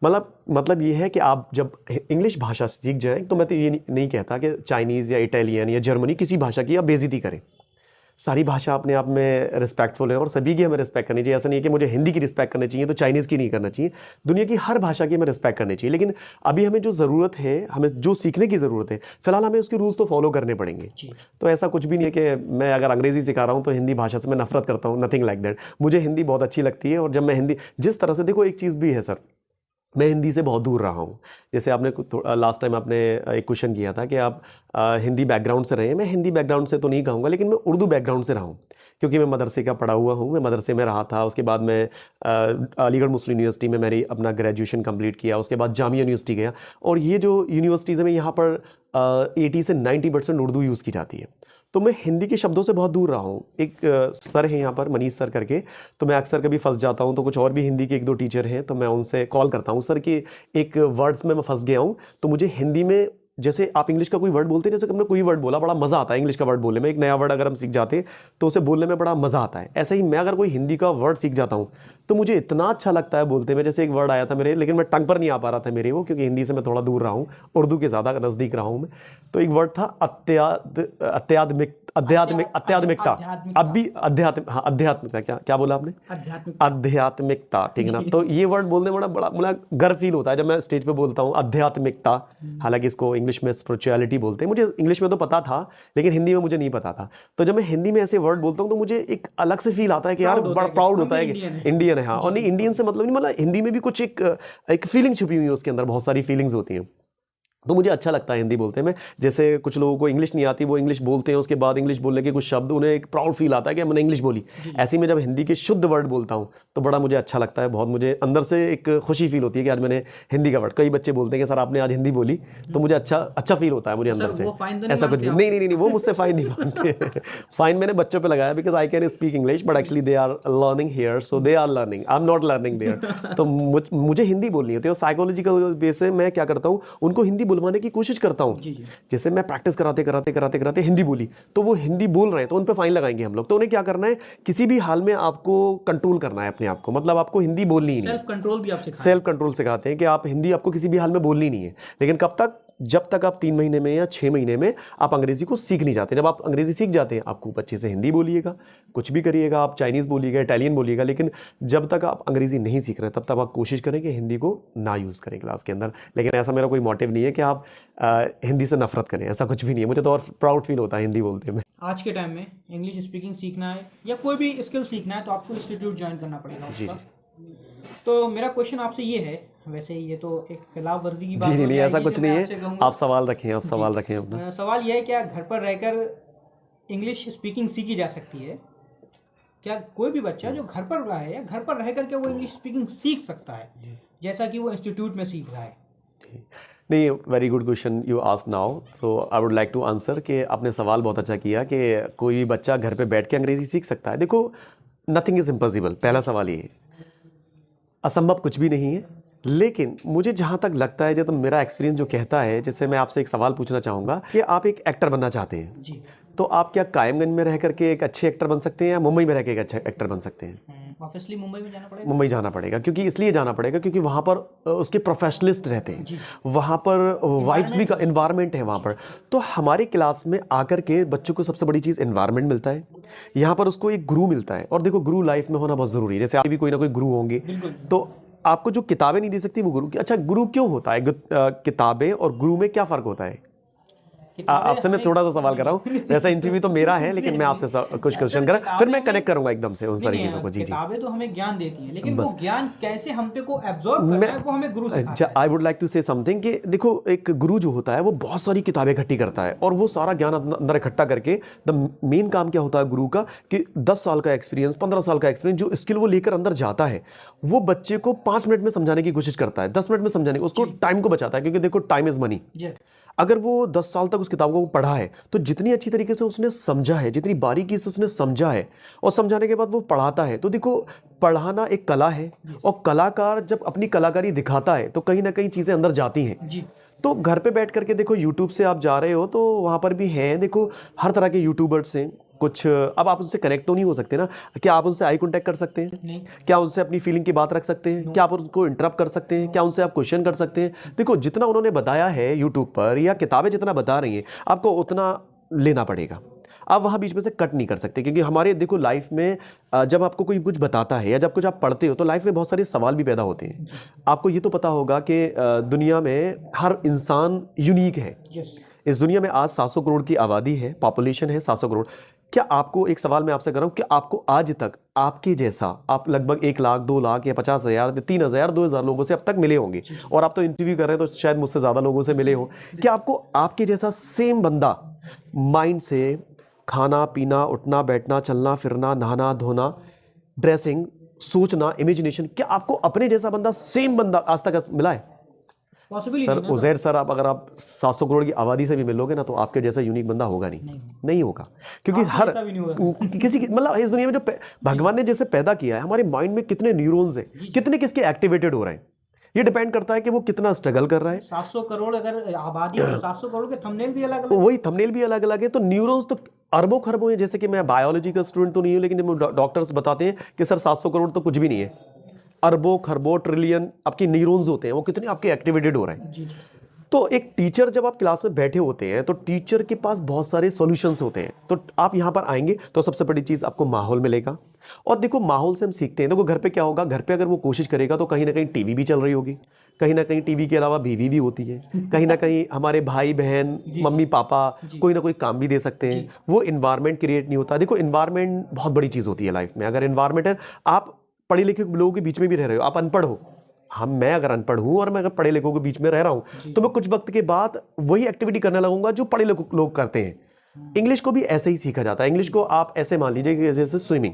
मतलब ये है कि आप जब इंग्लिश भाषा सीख जाएं, तो मैं तो ये नहीं कहता कि चाइनीज़ या इटालियन या जर्मनी किसी भाषा की आप बेइज्जती करें। सारी भाषा अपने आप में रिस्पेक्टफुल है और सभी की हमें रिस्पेक्ट करनी चाहिए। ऐसा नहीं है कि मुझे हिंदी की रिस्पेक्ट करनी चाहिए तो चाइनीज़ की नहीं करना चाहिए। दुनिया की हर भाषा की हमें रिस्पेक्ट करनी चाहिए। लेकिन अभी हमें जो ज़रूरत है, हमें जो सीखने की ज़रूरत है, फिलहाल हमें उसके रूल्स तो फॉलो करने पड़ेंगे। तो ऐसा कुछ भी नहीं है कि मैं अगर अंग्रेज़ी सिखा रहा हूँ तो हिंदी भाषा से मैं नफरत करता हूँ, नथिंग लाइक दैट। मुझे हिंदी बहुत अच्छी लगती है, और जब मैं हिंदी, जिस तरह से, देखो एक चीज़ भी है सर, मैं हिंदी से बहुत दूर रहा हूँ। जैसे आपने लास्ट टाइम आपने एक क्वेश्चन किया था कि आप हिंदी बैकग्राउंड से रहे हैं। मैं हिंदी बैकग्राउंड से तो नहीं कहूँगा, लेकिन मैं उर्दू बैकग्राउंड से रहा हूँ, क्योंकि मैं मदरसे का पढ़ा हुआ हूँ। मैं मदरसे में रहा था, उसके बाद मैं अलीगढ़ मुस्लिम यूनिवर्सिटी में मेरी अपना ग्रेजुएशन कंप्लीट किया, उसके बाद जामिया यूनिवर्सिटी गया। और ये जो यूनिवर्सिटीज़ में यहाँ पर 80 से 90% उर्दू यूज़ की जाती है। तो मैं हिंदी के शब्दों से बहुत दूर रहा हूँ। एक सर हैं यहाँ पर, मनीष सर करके, तो मैं अक्सर कभी फंस जाता हूँ, तो कुछ और भी हिंदी के 1-2 टीचर हैं, तो मैं उनसे कॉल करता हूँ, सर कि एक वर्ड्स में मैं फंस गया हूँ, तो मुझे हिंदी में, जैसे आप इंग्लिश का कोई वर्ड बोलते हैं, जैसे हमने कोई वर्ड बोला, बड़ा मज़ा आता है इंग्लिश का वर्ड बोलने में, एक नया वर्ड अगर हम सीख जाते हैं तो उसे बोलने में बड़ा मज़ा आता है। ऐसे ही मैं अगर कोई हिंदी का वर्ड सीख जाता हूँ तो मुझे इतना अच्छा लगता है बोलते में। जैसे एक वर्ड आया था मेरे, लेकिन मैं टंग पर नहीं आ पा रहा था मेरे वो, क्योंकि हिंदी से मैं थोड़ा दूर रहा हूँ, उर्दू के ज़्यादा नज़दीक रहा हूँ मैं। तो एक वर्ड था आध्यात्मिकता। अब भी आध्यात्मिकता, क्या बोला आपने? आध्यात्मिकता, ठीक है ना। तो ये वर्ड बोलने में बड़ा गर्व फील होता है जब मैं स्टेज पे बोलता हूँ आध्यात्मिकता। हालांकि इसको इंग्लिश में स्पिरिचुअलिटी बोलते हैं, मुझे इंग्लिश में तो पता था लेकिन हिंदी में मुझे नहीं पता था। तो जब मैं हिंदी में ऐसे वर्ड बोलता हूँ तो मुझे एक अलग से फील आता है कि यार बड़ा प्राउड होता है कि इंडियन है। हाँ, और नहीं, इंडियन से मतलब नहीं, मतलब हिंदी में भी कुछ एक फीलिंग छुपी हुई है, उसके अंदर बहुत सारी फीलिंग्स होती हैं। तो मुझे अच्छा लगता है हिंदी बोलते में। जैसे कुछ लोगों को इंग्लिश नहीं आती, वो इंग्लिश बोलते हैं, उसके बाद इंग्लिश बोलने के कुछ शब्द उन्हें एक प्राउड फील आता है कि मैंने इंग्लिश बोली। ऐसे में जब हिंदी के शुद्ध वर्ड बोलता हूँ तो बड़ा मुझे अच्छा लगता है, बहुत मुझे अंदर से एक खुशी फील होती है कि आज मैंने हिंदी का वर्ड। कई बच्चे बोलते हैं कि सर आपने आज हिंदी बोली, तो मुझे अच्छा फील होता है मुझे अंदर से। ऐसा कुछ नहीं, वो मुझसे फाइन नहीं मांगते। फाइन मैंने बच्चों पर लगाया, because I can speak English but actually they are learning here, so they are learning, I am not learning there. तो मुझे हिंदी बोलनी होती है, और साइकोलॉजिकल बेस से मैं क्या करता हूँ, उनको हिंदी बुलवाने की कोशिश करता हूं। जैसे मैं प्रैक्टिस कराते हिंदी बोली, तो वो हिंदी बोल रहे हैं तो उन पे फाइन लगाएंगे हम लोग। तो उन्हें क्या करना है, किसी भी हाल में आपको कंट्रोल करना है अपने आप को, मतलब आपको हिंदी बोलनी ही नहीं। सेल्फ कंट्रोल सिखाते हैं कि आप हिंदी आपको किसी भी हाल में बोलनी नहीं है। लेकिन कब तक? जब तक आप 3 महीने में या 6 महीने में आप अंग्रेजी को सीख नहीं जाते। जब आप अंग्रेजी सीख जाते हैं, आप खूब अच्छे से हिंदी बोलिएगा, कुछ भी करिएगा, आप चाइनीज़ बोलिएगा, इटालियन बोलिएगा, लेकिन जब तक आप अंग्रेजी नहीं सीख रहे तब तक आप कोशिश करें कि हिंदी को ना यूज़ करें क्लास के अंदर। लेकिन ऐसा मेरा कोई मोटिव नहीं है कि आप हिंदी से नफरत करें, ऐसा कुछ भी नहीं है। मुझे तो और प्राउड फील होता है हिंदी बोलते में। आज के टाइम में इंग्लिश स्पीकिंग सीखना है या कोई भी स्किल सीखना है तो आपको इंस्टीट्यूट ज्वाइन करना पड़ेगा। जी। तो मेरा क्वेश्चन आपसे ये है, वैसे ये तो एक खिलाफ वर्जी की बात नहीं, ऐसा कुछ नहीं है, आप सवाल रखें अपना। सवाल ये है, क्या घर पर रहकर इंग्लिश स्पीकिंग सीखी जा सकती है? क्या कोई भी बच्चा जो घर पर रहा है या घर पर रह करके वो इंग्लिश स्पीकिंग सीख सकता है जैसा कि वो इंस्टीट्यूट में सीख रहा है? नहीं, very good question you ask now, so I would like to answer कि आपने सवाल बहुत अच्छा किया कि कोई भी बच्चा घर पे बैठ के अंग्रेजी सीख सकता है। देखो, नथिंग इज़ इम्पॉसिबल, पहला सवाल ये, असंभव कुछ भी नहीं है। लेकिन मुझे जहाँ तक लगता है, जब मेरा एक्सपीरियंस जो कहता है, जैसे मैं आपसे एक सवाल पूछना चाहूँगा कि आप एक एक्टर बनना चाहते हैं जी, तो आप क्या कायमगंज में रह करके एक अच्छे एक्टर बन सकते हैं या मुंबई में रह के एक अच्छा एक्टर बन सकते हैं? ऑब्वियसली मुंबई में जाना पड़ेगा। मुंबई जाना पड़ेगा, क्योंकि इसलिए जाना पड़ेगा क्योंकि वहाँ पर उसके प्रोफेशनलिस्ट रहते हैं, वहाँ पर वाइब्स भी का इन्वायरमेंट है वहाँ पर। तो हमारे क्लास में आकर के बच्चों को सबसे बड़ी चीज़ इन्वायरमेंट मिलता है, यहाँ पर उसको एक गुरु मिलता है। और देखो, गुरु लाइफ में होना बहुत ज़रूरी है। जैसे आप भी कोई ना कोई गुरु होंगे, तो आपको जो किताबें नहीं दे सकती वो गुरु। अच्छा, गुरु क्यों होता है? किताबें और गुरु में क्या फ़र्क होता है? आपसे मैं थोड़ा सा सवाल कर रहा हूँ, वैसा इंटरव्यू तो मेरा है, लेकिन मैं आपसे कुछ क्वेश्चन कर रहा हूँ, फिर मैं कनेक्ट करूंगा एकदम से उन सारी चीज़ों को। जी, किताबें तो हमें ज्ञान देती हैं, लेकिन वो ज्ञान कैसे हम पे को एब्जॉर्ब करना है वो हमें गुरु सिखाता है। I would like to say something कि देखो, एक गुरु जो होता है वो बहुत सारी किताबें इकट्ठी करता है और वो सारा ज्ञान अंदर इकट्ठा करके, द मेन काम क्या होता है गुरु का कि 10 साल का एक्सपीरियंस, 15 साल का एक्सपीरियंस, जो स्किल वो लेकर अंदर जाता है, वो बच्चे को 5 मिनट में समझाने की कोशिश करता है, 10 मिनट में समझाने, उसको टाइम को बचाता है। क्योंकि देखो, टाइम इज मनी। अगर वो 10 साल तक उस किताब को पढ़ा है तो जितनी अच्छी तरीके से उसने समझा है, जितनी बारीकी से उसने समझा है, और समझाने के बाद वो पढ़ाता है, तो देखो, पढ़ाना एक कला है, और कलाकार जब अपनी कलाकारी दिखाता है तो कहीं ना कहीं चीज़ें अंदर जाती हैं। तो घर पे बैठ करके देखो, यूट्यूब से आप जा रहे हो तो वहाँ पर भी हैं, देखो हर तरह के यूट्यूबर्स हैं। कुछ अब आप उनसे कनेक्ट तो नहीं हो सकते ना, क्या आप उनसे आई कांटेक्ट कर सकते हैं? नहीं। क्या उनसे अपनी फीलिंग की बात रख सकते हैं? क्या आप उनको इंटरप्ट कर सकते हैं? क्या उनसे आप क्वेश्चन कर सकते हैं? देखो, जितना उन्होंने बताया है यूट्यूब पर या किताबें जितना बता रही हैं, आपको उतना लेना पड़ेगा। आप वहाँ बीच में से कट नहीं कर सकते, क्योंकि हमारे देखो लाइफ में जब आपको कोई कुछ बताता है या जब कुछ आप पढ़ते हो तो लाइफ में बहुत सारे सवाल भी पैदा होते हैं। आपको ये तो पता होगा कि दुनिया में हर इंसान यूनिक है। इस दुनिया में आज 700 करोड़ की आबादी है, पॉपुलेशन है 700 करोड़। क्या आपको एक सवाल मैं आपसे कर रहा हूँ कि आपको आज तक आपके जैसा, आप लगभग 1 लाख, 2 लाख या 50,000, 3,000, 2,000 लोगों से अब तक मिले होंगे, और आप तो इंटरव्यू कर रहे हैं तो शायद मुझसे ज़्यादा लोगों से मिले हो। क्या आपको आपके जैसा सेम बंदा माइंड से, खाना पीना, उठना बैठना, चलना फिरना, नहाना धोना, ड्रेसिंग, सोचना, इमेजिनेशन, क्या आपको अपने जैसा बंदा, सेम बंदा आज तक मिला है? पॉसिबल सर उजैर सर, अगर आप 700 करोड़ की आबादी से भी मिलोगे ना तो आपके जैसा यूनिक बंदा होगा नहीं होगा, क्योंकि हर किसी की मतलब इस दुनिया में जो भगवान ने जैसे पैदा किया है, हमारे माइंड में कितने न्यूरॉन्स हैं, कितने किसके एक्टिवेटेड हो रहे हैं, ये डिपेंड करता है कि वो कितना स्ट्रगल कर रहा है। 700 करोड़ अगर आबादी है तो 700 करोड़ के थंबनेल भी अलग अलग, वही थंबनेल भी अलग अलग है, तो न्यूरॉन्स तो अरबों खरबों हैं। जैसे कि मैं बायोलॉजी का स्टूडेंट तो नहीं हूँ, लेकिन जब डॉक्टर्स बताते हैं कि सर 700 करोड़ तो कुछ भी नहीं है, अरबों खरबों ट्रिलियन आपके न्यूरॉन्स होते हैं, वो कितने आपके एक्टिवेटेड हो रहे हैं। जी। तो एक टीचर जब आप क्लास में बैठे होते हैं तो टीचर के पास बहुत सारे सॉल्यूशंस होते हैं। तो आप यहाँ पर आएंगे तो सबसे बड़ी चीज़ आपको माहौल मिलेगा, और देखो माहौल से हम सीखते हैं। देखो घर पे क्या होगा, घर पे अगर वो कोशिश करेगा तो कहीं ना कहीं टीवी भी चल रही होगी, कहीं ना कहीं टीवी के अलावा बीवी भी होती है, कहीं ना कहीं हमारे भाई बहन मम्मी पापा कोई ना कोई काम भी दे सकते हैं। वो इन्वायरमेंट क्रिएट नहीं होता। देखो इन्वायरमेंट बहुत बड़ी चीज़ होती है लाइफ में। अगर इन्वायरमेंट है, आप पढ़े लिखे लोगों के बीच में भी रह रहे हो, आप अनपढ़ हो, मैं अगर अनपढ़ हूं और मैं अगर पढ़े लिखों के बीच में रह रहा हूं तो मैं कुछ वक्त के बाद वही एक्टिविटी करने लगूंगा जो पढ़े लोग करते हैं। इंग्लिश को भी ऐसे ही सीखा जाता है। इंग्लिश को आप ऐसे मान लीजिए कि जैसे स्विमिंग,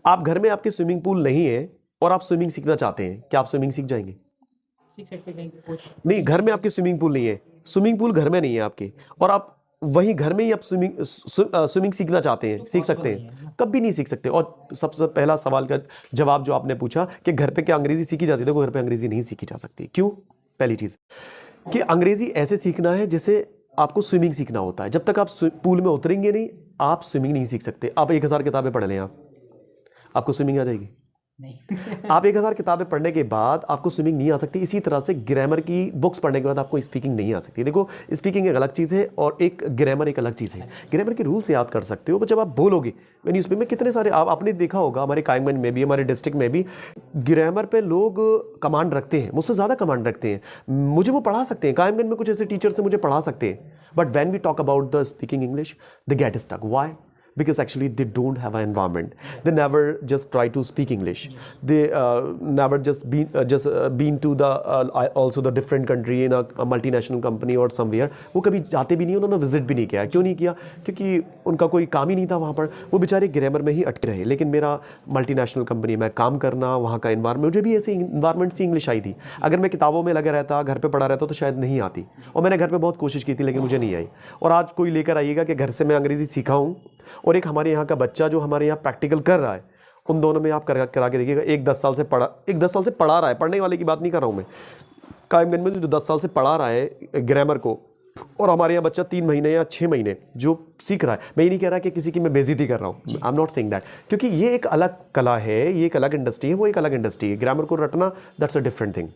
आप घर में आपके स्विमिंग पूल नहीं है और आप स्विमिंग सीखना चाहते हैं, क्या आप स्विमिंग सीख जाएंगे? नहीं, घर में आपके स्विमिंग पूल नहीं है, स्विमिंग पूल घर में नहीं है आपके, और आप वहीं घर में ही आप स्विमिंग सीखना चाहते हैं, सीख सकते हैं? कभी नहीं सीख सकते। और सबसे पहला सवाल का जवाब जो आपने पूछा कि घर पे क्या अंग्रेजी सीखी जाती है, देखो घर पे अंग्रेजी नहीं सीखी जा सकती। क्यों? पहली चीज कि अंग्रेजी ऐसे सीखना है जैसे आपको स्विमिंग सीखना होता है। जब तक आप पूल में उतरेंगे नहीं, आप स्विमिंग नहीं सीख सकते। आप 1000 किताबें पढ़ लें, आपको स्विमिंग आ जाएगी? नहीं। आप 1000 किताबें पढ़ने के बाद आपको स्विमिंग नहीं आ सकती। इसी तरह से ग्रामर की बुक्स पढ़ने के बाद आपको स्पीकिंग नहीं आ सकती। देखो स्पीकिंग एक अलग चीज़ है और एक ग्रामर एक अलग चीज़ है। ग्रामर के रूल्स याद कर सकते हो, पर जब आप बोलोगे न्यूज़ पेपर में कितने सारे आपने देखा होगा, हमारे कायमगंज में भी, हमारे डिस्ट्रिक्ट में भी ग्रामर पे लोग कमांड रखते हैं, मुझसे ज़्यादा कमांड रखते हैं। मुझे वो पढ़ा सकते हैं, कायमगंज में कुछ ऐसे टीचर्स हैं मुझे पढ़ा सकते हैं, but when we talk about the speaking English they get stuck. Why? Because actually they don't have an environment. They never just try to speak English. They never just been to the also the different country in a multinational company or somewhere. वो कभी जाते भी नहीं, उन्होंने visit भी नहीं किया। क्यों नहीं किया? क्योंकि उनका कोई काम ही नहीं था वहाँ पर, वो बेचारे ग्रामर में ही अटके रहे। लेकिन मेरा मल्टीनेशनल कंपनी में काम करना, वहाँ का इन्वायरमेंट, मुझे भी ऐसे इन्वायरमेंट से इंग्लिश आई थी। अगर मैं किताबों में लगा रहता, घर पे पढ़ा रहता तो शायद नहीं आती। और मैंने घर पे बहुत कोशिश की थी लेकिन मुझे नहीं आई। और आज कोई लेकर आइएगा कि घर से मैं अंग्रेजी सीखा हूँ, और एक हमारे यहाँ का बच्चा जो हमारे यहाँ प्रैक्टिकल कर रहा है, उन दोनों में आप करा के देखिएगा। एक 10 साल से पढ़ा रहा है, पढ़ने वाले की बात नहीं कर रहा हूँ मैं, कायमगंज में जो 10 साल से पढ़ा रहा है ग्रामर को, और हमारे यहाँ बच्चा 3 महीने या 6 महीने जो सीख रहा है। मैं ये नहीं कह रहा कि किसी की मैं बेइज्जती कर रहा हूँ, आई एम नॉट सेइंग दैट, क्योंकि ये एक अलग कला है, ये एक अलग इंडस्ट्री है, वो एक अलग इंडस्ट्री है। ग्रामर को रटना दैट्स अ डिफरेंट थिंग,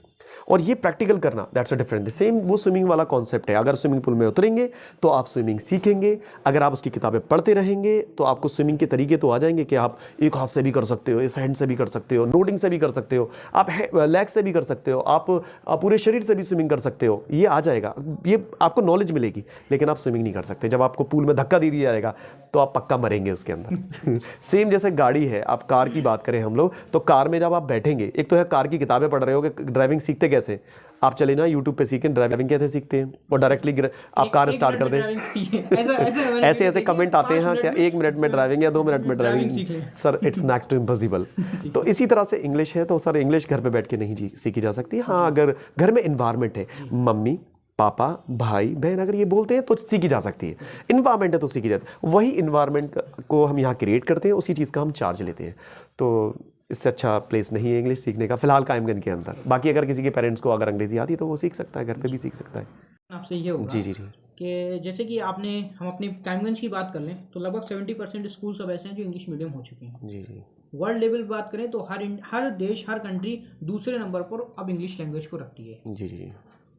और ये प्रैक्टिकल करना that's a different thing. Same वो स्विमिंग वाला कॉन्सेप्ट है। अगर स्विमिंग पूल में उतरेंगे तो आप स्विमिंग सीखेंगे, अगर आप उसकी किताबें पढ़ते रहेंगे तो आपको स्विमिंग के तरीके तो आ जाएंगे कि आप एक हाथ से भी कर सकते हो, इस हैंड से भी कर सकते हो, नोडिंग से भी कर सकते हो, आप लेग से भी कर सकते हो, आप पूरे शरीर से भी स्विमिंग कर सकते हो, ये आ जाएगा, ये आपको नॉलेज मिलेगी। लेकिन आप स्विमिंग नहीं कर सकते। जब आपको पूल में धक्का दे दिया जाएगा तो आप पक्का मरेंगे उसके अंदर। सेम जैसे गाड़ी है, आप कार की बात करें हम लोग, तो कार में जब आप बैठेंगे, एक तो है कार की किताबें पढ़ रहे हो कि ड्राइविंग सीखते कैसे, आप चले ना यूट्यूब पे सीखें ड्राइविंग कैसे सीखते हैं, और डायरेक्टली आप कार स्टार्ट कर दें। ऐसे ऐसे कमेंट आते हैं क्या 1 मिनट में ड्राइविंग या 2 मिनट में driving, sir it's next to impossible. तो इसी तरह से इंग्लिश है, तो सर इंग्लिश घर पे बैठ के नहीं सीखी जा सकती। हाँ, अगर घर में इन्वायरमेंट है, मम्मी पापा भाई बहन अगर ये बोलते हैं तो सीखी जा सकती है। इन्वायरमेंट है तो सीखी जाती है। वही इन्वायरमेंट को हम यहाँ क्रिएट करते हैं, उसी चीज़ का हम चार्ज लेते हैं। तो इससे अच्छा प्लेस नहीं है इंग्लिश सीखने का फिलहाल कायमगंज के अंदर। बाकी अगर किसी के पेरेंट्स को अगर अंग्रेजी आती है तो वो सीख सकता है, घर पे भी सीख सकता है। आपसे ये होगा जी कि जैसे कि हम अपने कायमगंज की बात कर लें तो लगभग 70% स्कूल्स अब ऐसे हैं जो इंग्लिश मीडियम हो चुके हैं। जी। वर्ल्ड लेवल बात करें तो हर देश, हर कंट्री दूसरे नंबर पर अब इंग्लिश लैंग्वेज को रखती है। जी।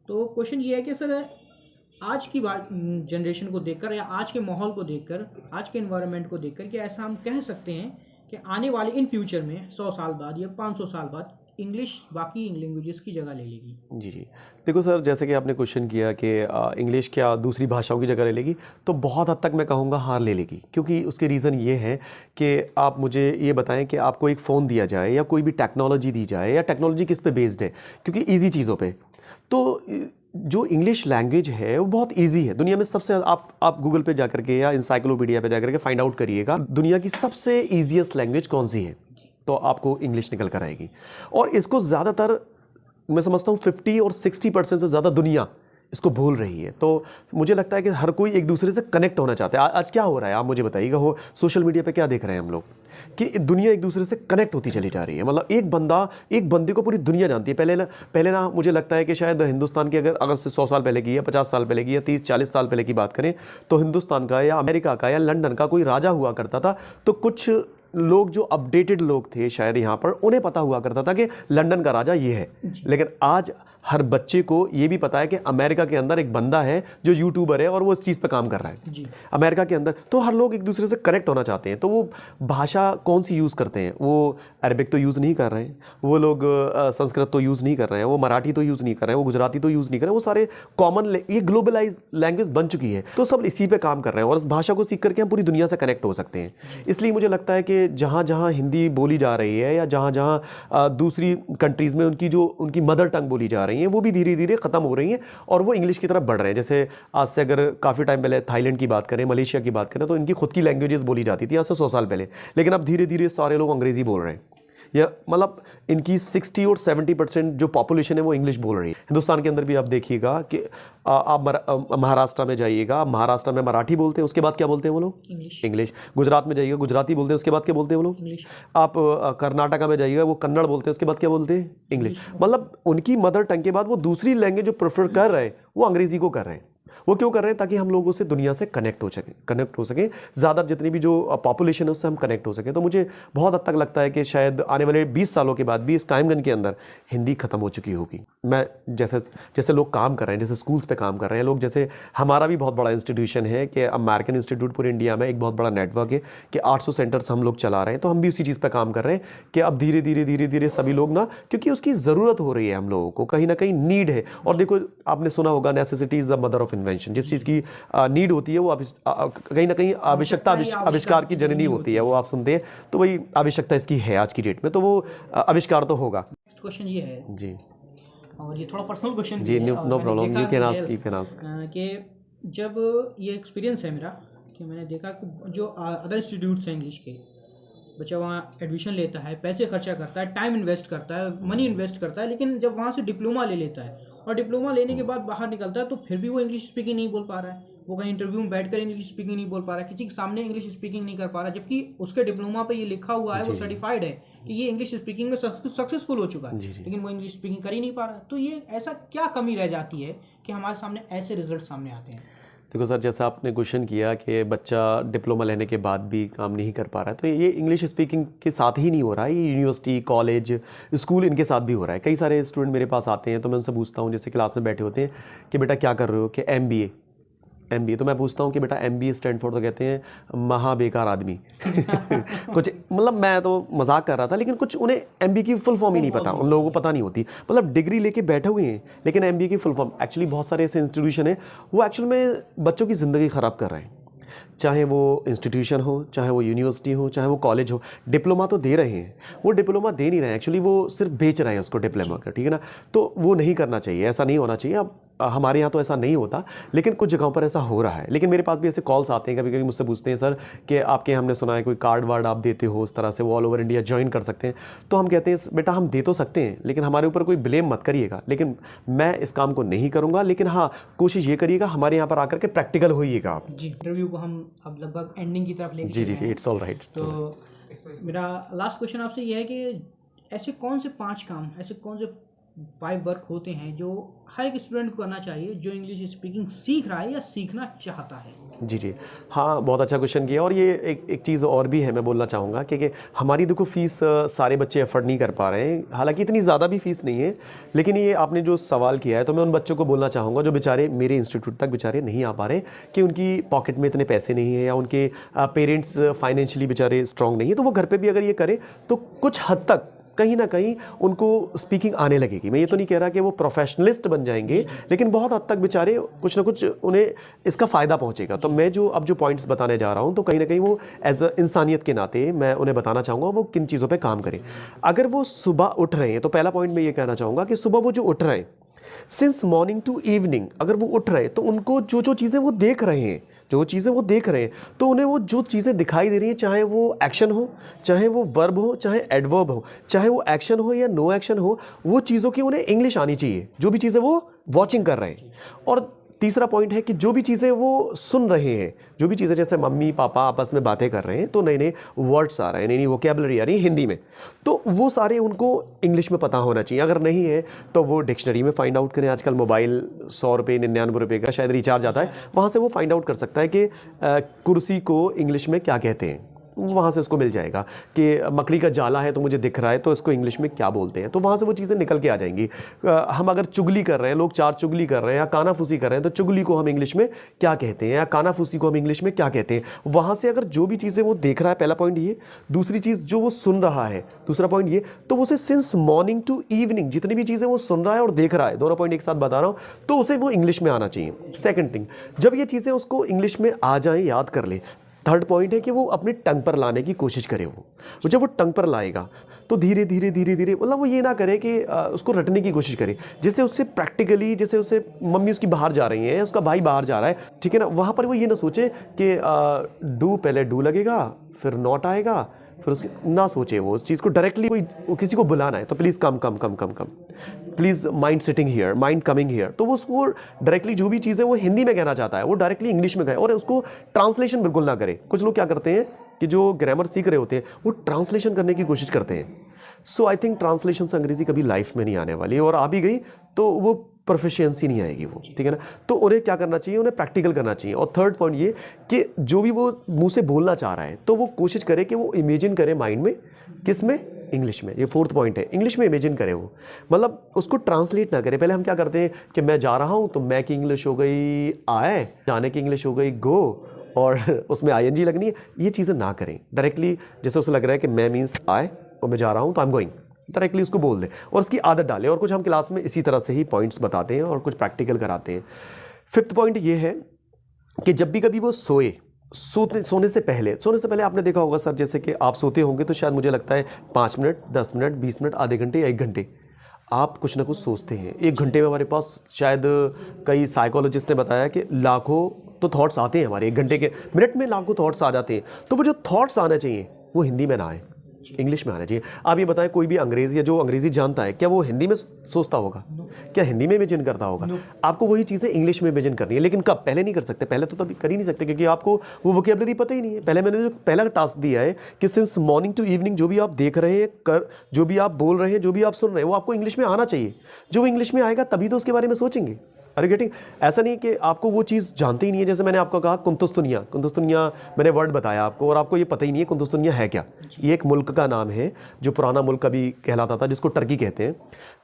तो क्वेश्चन ये है कि सर आज की बात जनरेशन को देखकर या आज के माहौल को देखकर, आज के एनवायरनमेंट को देखकर, कि ऐसा हम कह सकते हैं कि आने वाले इन फ्यूचर में 100 साल बाद या 500 साल बाद इंग्लिश बाकी लैंग्वेजेस की जगह ले लेगी? जी। देखो सर, जैसे कि आपने क्वेश्चन किया कि इंग्लिश क्या दूसरी भाषाओं की जगह ले लेगी, तो बहुत हद तक मैं कहूँगा हाँ ले लेगी। क्योंकि उसके रीज़न ये है कि आप मुझे ये बताएं कि आपको एक फ़ोन दिया जाए या कोई भी टेक्नोलॉजी दी जाए, या टेक्नोलॉजी किस पे बेस्ड है, क्योंकि ईजी चीज़ों पे, तो जो इंग्लिश लैंग्वेज है वो बहुत इजी है। दुनिया में सबसे आप गूगल पे जाकर के या इंसाइक्लोपीडिया पे जाकर के फाइंड आउट करिएगा दुनिया की सबसे ईजीएस्ट लैंग्वेज कौन सी है, तो आपको इंग्लिश निकल कर आएगी। और इसको ज़्यादातर मैं समझता हूँ 50 और 60% से ज़्यादा दुनिया इसको बोल रही है। तो मुझे लगता है कि हर कोई एक दूसरे से कनेक्ट होना चाहता है। आज क्या हो रहा है आप मुझे बताइएगा, हो सोशल मीडिया पे क्या देख रहे हैं हम लोग कि दुनिया एक दूसरे से कनेक्ट होती चली जा रही है। मतलब एक बंदे को पूरी दुनिया जानती है। पहले ना मुझे लगता है कि शायद हिंदुस्तान की अगर से 100 साल पहले की या 50 साल पहले की या 30-40 साल पहले की बात करें तो हिंदुस्तान का या अमेरिका का या लंदन का कोई राजा हुआ करता था तो कुछ लोग जो अपडेटेड लोग थे शायद यहाँ पर उन्हें पता हुआ करता था कि लंदन का राजा ये है। लेकिन आज हर बच्चे को ये भी पता है कि अमेरिका के अंदर एक बंदा है जो यूट्यूबर है और वो इस चीज़ पे काम कर रहा है अमेरिका के अंदर। तो हर लोग एक दूसरे से कनेक्ट होना चाहते हैं। तो वो भाषा कौन सी यूज़ करते हैं, वो अरबिक तो यूज़ नहीं कर रहे हैं, वो लोग संस्कृत तो यूज़ नहीं कर रहे हैं, वो मराठी तो यूज़ नहीं कर रहे हैं, वो गुजराती तो यूज़ नहीं कर रहे हैं। वो सारे कॉमन, ये ग्लोबलाइज लैंग्वेज बन चुकी है। तो सब इसी पे काम कर रहे हैं और इस भाषा को सीख करके हम पूरी दुनिया से कनेक्ट हो सकते हैं। इसलिए मुझे लगता है कि जहाँ जहाँ हिंदी बोली जा रही है या जहाँ जहाँ दूसरी कंट्रीज़ में उनकी मदर टंग बोली जा रही है वो भी धीरे धीरे ख़त्म हो रही हैं और वो इंग्लिश की तरफ बढ़ रहे हैं। जैसे आज से अगर काफ़ी टाइम पहले थाईलैंड की बात करें, मलेशिया की बात करें तो इनकी खुद की लैंग्वेजेस बोली जाती थी आज से 100 साल पहले। लेकिन अब धीरे धीरे सारे लोग अंग्रेज़ी बोल रहे हैं। या मतलब इनकी 60 और 70% जो पॉपुलेशन है वो इंग्लिश बोल रही है। हिंदुस्तान के अंदर भी आप देखिएगा कि आप महाराष्ट्र में जाइएगा, महाराष्ट्र में मराठी बोलते हैं, उसके बाद क्या बोलते हैं वो लोग? इंग्लिश। गुजरात में जाइएगा गुजराती बोलते हैं, उसके बाद क्या बोलते हैं वो लोग? इंग्लिश। आप कर्नाटका में जाइएगा वो कन्नड़ बोलते हैं, उसके बाद क्या बोलते हैं? इंग्लिश। मतलब उनकी मदर टंग के बाद वो दूसरी लैंग्वेज जो प्रेफर कर रहे हैं वो अंग्रेजी को कर रहे हैं। वो क्यों कर रहे हैं? ताकि हम लोगों से दुनिया से कनेक्ट हो सकें ज़्यादा, जितनी भी जो पॉपुलेशन है उससे हम कनेक्ट हो सकें। तो मुझे बहुत हद तक लगता है कि शायद आने वाले 20 सालों के बाद भी इस टाइम गन के अंदर हिंदी खत्म हो चुकी होगी। मैं जैसे लोग काम कर रहे हैं, जैसे स्कूल्स पे काम कर रहे हैं लोग, जैसे हमारा भी बहुत बड़ा इंस्टीट्यूशन है कि अमेरिकन इंस्टीट्यूट पूरे इंडिया में एक बहुत बड़ा नेटवर्क है कि 800 सेंटर्स हम लोग चला रहे हैं। तो हम भी उसी चीज़ पर काम कर रहे हैं कि अब धीरे धीरे सभी लोग ना, क्योंकि उसकी ज़रूरत हो रही है, हम लोगों को कहीं ना कहीं नीड है। और देखो आपने सुना होगा necessity is the mother of invention. जिस चीज़ की नीड होती है वो कहीं ना कहीं आवश्यकता आविष्कार की जननी होती है, वो आप सुनते हैं। तो वही आवश्यकता इसकी है आज की डेट में, तो वो आविष्कार तो होगा। नेक्स्ट क्वेश्चन ये है जी, और ये थोड़ा पर्सनल क्वेश्चन जी, no problem, you can ask. कि जब ये एक्सपीरियंस है मेरा कि मैंने देखा कि जो अदर इंस्टीट्यूट्स हैं इंग्लिश के, बच्चा वहाँ एडमिशन लेता है, पैसे खर्चा करता है, टाइम इन्वेस्ट करता है, मनी इन्वेस्ट करता है, लेकिन जब वहाँ से डिप्लोमा ले लेता है और डिप्लोमा लेने के बाद बाहर निकलता है तो फिर भी वो इंग्लिश स्पीकिंग नहीं बोल पा रहा है। वो कहीं इंटरव्यू में बैठकर इंग्लिश स्पीकिंग नहीं बोल पा रहा है, किसी के सामने इंग्लिश स्पीकिंग नहीं कर पा रहा, जबकि उसके डिप्लोमा पे ये लिखा हुआ है, वो सर्टिफाइड है कि ये इंग्लिश स्पीकिंग में सक्सेसफुल हो चुका है, लेकिन वो इंग्लिश स्पीकिंग कर ही नहीं पा रहा है। तो ये ऐसा क्या कमी रह जाती है कि हमारे सामने ऐसे रिजल्ट सामने आते हैं? देखो सर, जैसा आपने क्वेश्चन किया कि बच्चा डिप्लोमा लेने के बाद भी काम नहीं कर पा रहा है, तो ये इंग्लिश स्पीकिंग के साथ ही नहीं हो रहा है, ये यूनिवर्सिटी, कॉलेज, स्कूल इनके साथ भी हो रहा है। कई सारे स्टूडेंट मेरे पास आते हैं तो मैं उनसे पूछता हूँ, जैसे क्लास में बैठे होते हैं कि बेटा क्या कर रहे हो, कि MBA। तो मैं पूछता हूँ कि बेटा MBA स्टैंड फॉर, तो कहते हैं महा बेकार आदमी कुछ, मतलब मैं तो मजाक कर रहा था, लेकिन कुछ उन्हें MBA की फुल फॉर्म ही नहीं पता, उन लोगों को पता नहीं होती। मतलब डिग्री लेके बैठे हुए हैं लेकिन MBA की फुल फॉर्म, एक्चुअली बहुत सारे ऐसे इंस्टीट्यूशन है वो एक्चुअल में बच्चों की ज़िंदगी ख़राब कर रहे हैं। चाहे वो इंस्टीट्यूशन हो, चाहे वो यूनिवर्सिटी हो, चाहे वो कॉलेज हो, डिप्लोमा तो दे रहे हैं, वो डिप्लोमा दे नहीं रहे हैं, एक्चुअली वो सिर्फ बेच रहे हैं उसको डिप्लोमा का, ठीक है ना। तो वो नहीं करना चाहिए, ऐसा नहीं होना चाहिए। अब हमारे यहाँ तो ऐसा नहीं होता, लेकिन कुछ जगहों पर ऐसा हो रहा है। लेकिन मेरे पास भी ऐसे कॉल्स आते हैं, कभी कभी मुझसे पूछते हैं सर कि आपके, हमने सुना है कोई कार्ड वार्ड आप देते हो उस तरह से वो ऑल ओवर इंडिया ज्वाइन कर सकते हैं। तो हम कहते हैं बेटा हम दे तो सकते हैं, लेकिन हमारे ऊपर कोई ब्लेम मत करिएगा, लेकिन मैं इस काम को नहीं करूँगा। लेकिन हाँ, कोशिश ये करिएगा हमारे यहाँ पर आकर के प्रैक्टिकल होइएगा आप। जी, इंटरव्यू को हम अब लगभग एंडिंग की तरफ लेके जी, इट्स ऑल राइट। तो मेरा लास्ट क्वेश्चन आपसे ये है कि ऐसे कौन से 5 काम, ऐसे कौन से 5 वर्क होते हैं जो हर एक स्टूडेंट को करना चाहिए जो इंग्लिश स्पीकिंग सीख रहा है या सीखना चाहता है? जी, हाँ, बहुत अच्छा क्वेश्चन किया। और ये एक चीज़ और भी है, मैं बोलना चाहूँगा कि हमारी देखो फ़ीस सारे बच्चे अफोर्ड नहीं कर पा रहे हैं, हालांकि इतनी ज़्यादा भी फ़ीस नहीं है, लेकिन ये आपने जो सवाल किया है तो मैं उन बच्चों को बोलना चाहूँगा जो बेचारे मेरे इंस्टीट्यूट तक बेचारे नहीं आ पा रहे, कि उनकी पॉकेट में इतने पैसे नहीं है या उनके पेरेंट्स फाइनेंशियली बेचारे स्ट्रॉन्ग नहीं है, तो वो घर पर भी अगर ये करें तो कुछ हद तक कहीं ना कहीं उनको स्पीकिंग आने लगेगी। मैं ये तो नहीं कह रहा कि वो प्रोफेशनलिस्ट बन जाएंगे, लेकिन बहुत हद तक बेचारे कुछ ना कुछ उन्हें इसका फ़ायदा पहुंचेगा। तो मैं अब जो पॉइंट्स बताने जा रहा हूं, तो कहीं ना कहीं वो एज अ इंसानियत के नाते मैं उन्हें बताना चाहूँगा वो किन चीज़ों पे काम करें। अगर वो सुबह उठ रहे हैं, तो पहला पॉइंट मैं ये कहना चाहूँगा कि सुबह वो जो उठ रहे हैं, सिंस मॉर्निंग टू इवनिंग अगर वो उठ रहे हैं, तो उनको जो चीज़ें वो देख रहे हैं, जो चीज़ें वो देख रहे हैं, तो उन्हें वो जो चीज़ें दिखाई दे रही हैं, चाहे वो एक्शन हो, चाहे वो वर्ब हो, चाहे एडवर्ब हो, चाहे वो एक्शन हो या नो एक्शन हो, वो चीज़ों की उन्हें इंग्लिश आनी चाहिए, जो भी चीज़ें वो वॉचिंग कर रहे हैं। और तीसरा पॉइंट है कि जो भी चीज़ें वो सुन रहे हैं, जो भी चीज़ें जैसे मम्मी पापा आपस में बातें कर रहे हैं, तो नए नए वर्ड्स आ रहे हैं, नई नई वोकेबलरी आ रही है हिंदी में, तो वो सारे उनको इंग्लिश में पता होना चाहिए। अगर नहीं है तो वो डिक्शनरी में फाइंड आउट करें। आजकल मोबाइल 100 रुपये 99 रुपये का शायद रिचार्ज आता है, वहाँ से वो फाइंड आउट कर सकता है कि कुर्सी को इंग्लिश में क्या कहते हैं, वहाँ से उसको मिल जाएगा कि मकड़ी का जाला है तो मुझे दिख रहा है तो इसको इंग्लिश में क्या बोलते हैं, तो वहाँ से वो चीज़ें निकल के आ जाएंगी। हम अगर चुगली कर रहे हैं, लोग चार चुगली कर रहे हैं या कानाफूसी कर रहे हैं, तो चुगली को हम इंग्लिश में क्या कहते हैं या कानाफूसी को हम इंग्लिश में क्या कहते हैं, वहाँ से अगर जो भी चीज़ें वो देख रहा है, पहला पॉइंट ये। दूसरी चीज़ जो वो सुन रहा है, दूसरा पॉइंट ये, तो उसे सिंस मॉर्निंग टू इवनिंग जितनी भी चीज़ें वो सुन रहा है और देख रहा है, दोनों पॉइंट एक साथ बता रहा हूँ, तो उसे वो इंग्लिश में आना चाहिए। सेकेंड थिंग, जब ये चीज़ें उसको इंग्लिश में आ जाएँ, याद कर ले। थर्ड पॉइंट है कि वो अपनी टंग पर लाने की कोशिश करे। वो जब वो टंग पर लाएगा तो धीरे धीरे धीरे धीरे, मतलब वो ये ना करे कि उसको रटने की कोशिश करे, जैसे उससे प्रैक्टिकली, जैसे उससे मम्मी उसकी बाहर जा रही है, उसका भाई बाहर जा रहा है, ठीक है ना, वहाँ पर वो ये ना सोचे कि डू पहले डू लगेगा फिर नॉट आएगा, फिर उसके ना सोचे वो उस चीज़ को डायरेक्टली। कोई किसी को बुलाना है तो please come come come come come, please mind sitting here, mind coming here, तो वो उसको डायरेक्टली जो भी चीज़ है वो हिंदी में कहना चाहता है वो डायरेक्टली इंग्लिश में कहे, और उसको ट्रांसलेशन बिल्कुल ना करे। कुछ लोग क्या करते हैं कि जो ग्रामर सीख रहे होते हैं वो ट्रांसलेशन करने की कोशिश करते हैं। सो आई थिंक ट्रांसलेशन से अंग्रेजी कभी लाइफ में नहीं आने वाली, और आ भी गई तो वो प्रोफिशिएंसी नहीं आएगी वो, ठीक है ना। तो उन्हें क्या करना चाहिए, उन्हें प्रैक्टिकल करना चाहिए। और थर्ड पॉइंट ये कि जो भी वो मुंह से बोलना चाह रहा है तो वो कोशिश करे कि वो इमेजिन करे माइंड में, किस में, इंग्लिश में। ये फोर्थ पॉइंट है, इंग्लिश में इमेजिन करे वो, मतलब उसको ट्रांसलेट ना करे। पहले हम क्या करते हैं कि मैं जा रहा हूँ तो मैं की इंग्लिश हो गई आए, जाने की इंग्लिश हो गई गो, और उसमें आईएनजी लगनी है। ये चीज़ें ना करें डायरेक्टली, जैसे उसे लग रहा है कि मैं मीन्स आए और मैं जा रहा हूँ तो आई एम गोइंग, डायरेक्टली उसको बोल दे और उसकी आदत डाले। और कुछ हम क्लास में इसी तरह से ही पॉइंट्स बताते हैं और कुछ प्रैक्टिकल कराते हैं। फिफ्थ पॉइंट ये है कि जब भी कभी वो सोने से पहले आपने देखा होगा सर, जैसे कि आप सोते होंगे तो शायद मुझे लगता है 5 मिनट, 10 मिनट, 20 मिनट, आधे घंटे या 1 घंटे आप कुछ ना कुछ सोचते हैं। 1 घंटे में हमारे पास शायद कई साइकोलॉजिस्ट ने बताया कि लाखों तो थॉट्स आते हैं हमारे 1 घंटे के, मिनट में लाखों थॉट्स आ जाते हैं। तो वो जो थॉट्स आने चाहिए वो हिंदी में ना आए, इंग्लिश में आना चाहिए। आप ये बताएं, कोई भी अंग्रेजी या जो अंग्रेजी जानता है क्या वो हिंदी में सोचता होगा? क्या हिंदी में इमेजिन करता होगा? आपको वही चीज़ें इंग्लिश में इमेजिन करनी है, लेकिन कब? पहले नहीं कर सकते, पहले तो तभी कर ही नहीं सकते क्योंकि आपको वो वोकेबलरी पता ही नहीं है। पहले मैंने जो पहला टास्क दिया है कि सिंस मॉर्निंग टू इवनिंग जो भी आप देख रहे हैं, जो भी आप बोल रहे हैं, जो भी आप सुन रहे हैं, वो आपको इंग्लिश में आना चाहिए। जो इंग्लिश में आएगा तभी तो उसके बारे में सोचेंगे। अरे गेटिंग, ऐसा नहीं कि आपको वो चीज़ जानते ही नहीं है। जैसे मैंने आपको कहा कुंतुस्तुनिया मैंने वर्ड बताया आपको और आपको ये पता ही नहीं है कुंतुस्तुनिया है क्या। ये एक मुल्क का नाम है जो पुराना मुल्क अभी कहलाता था, जिसको टर्की कहते हैं।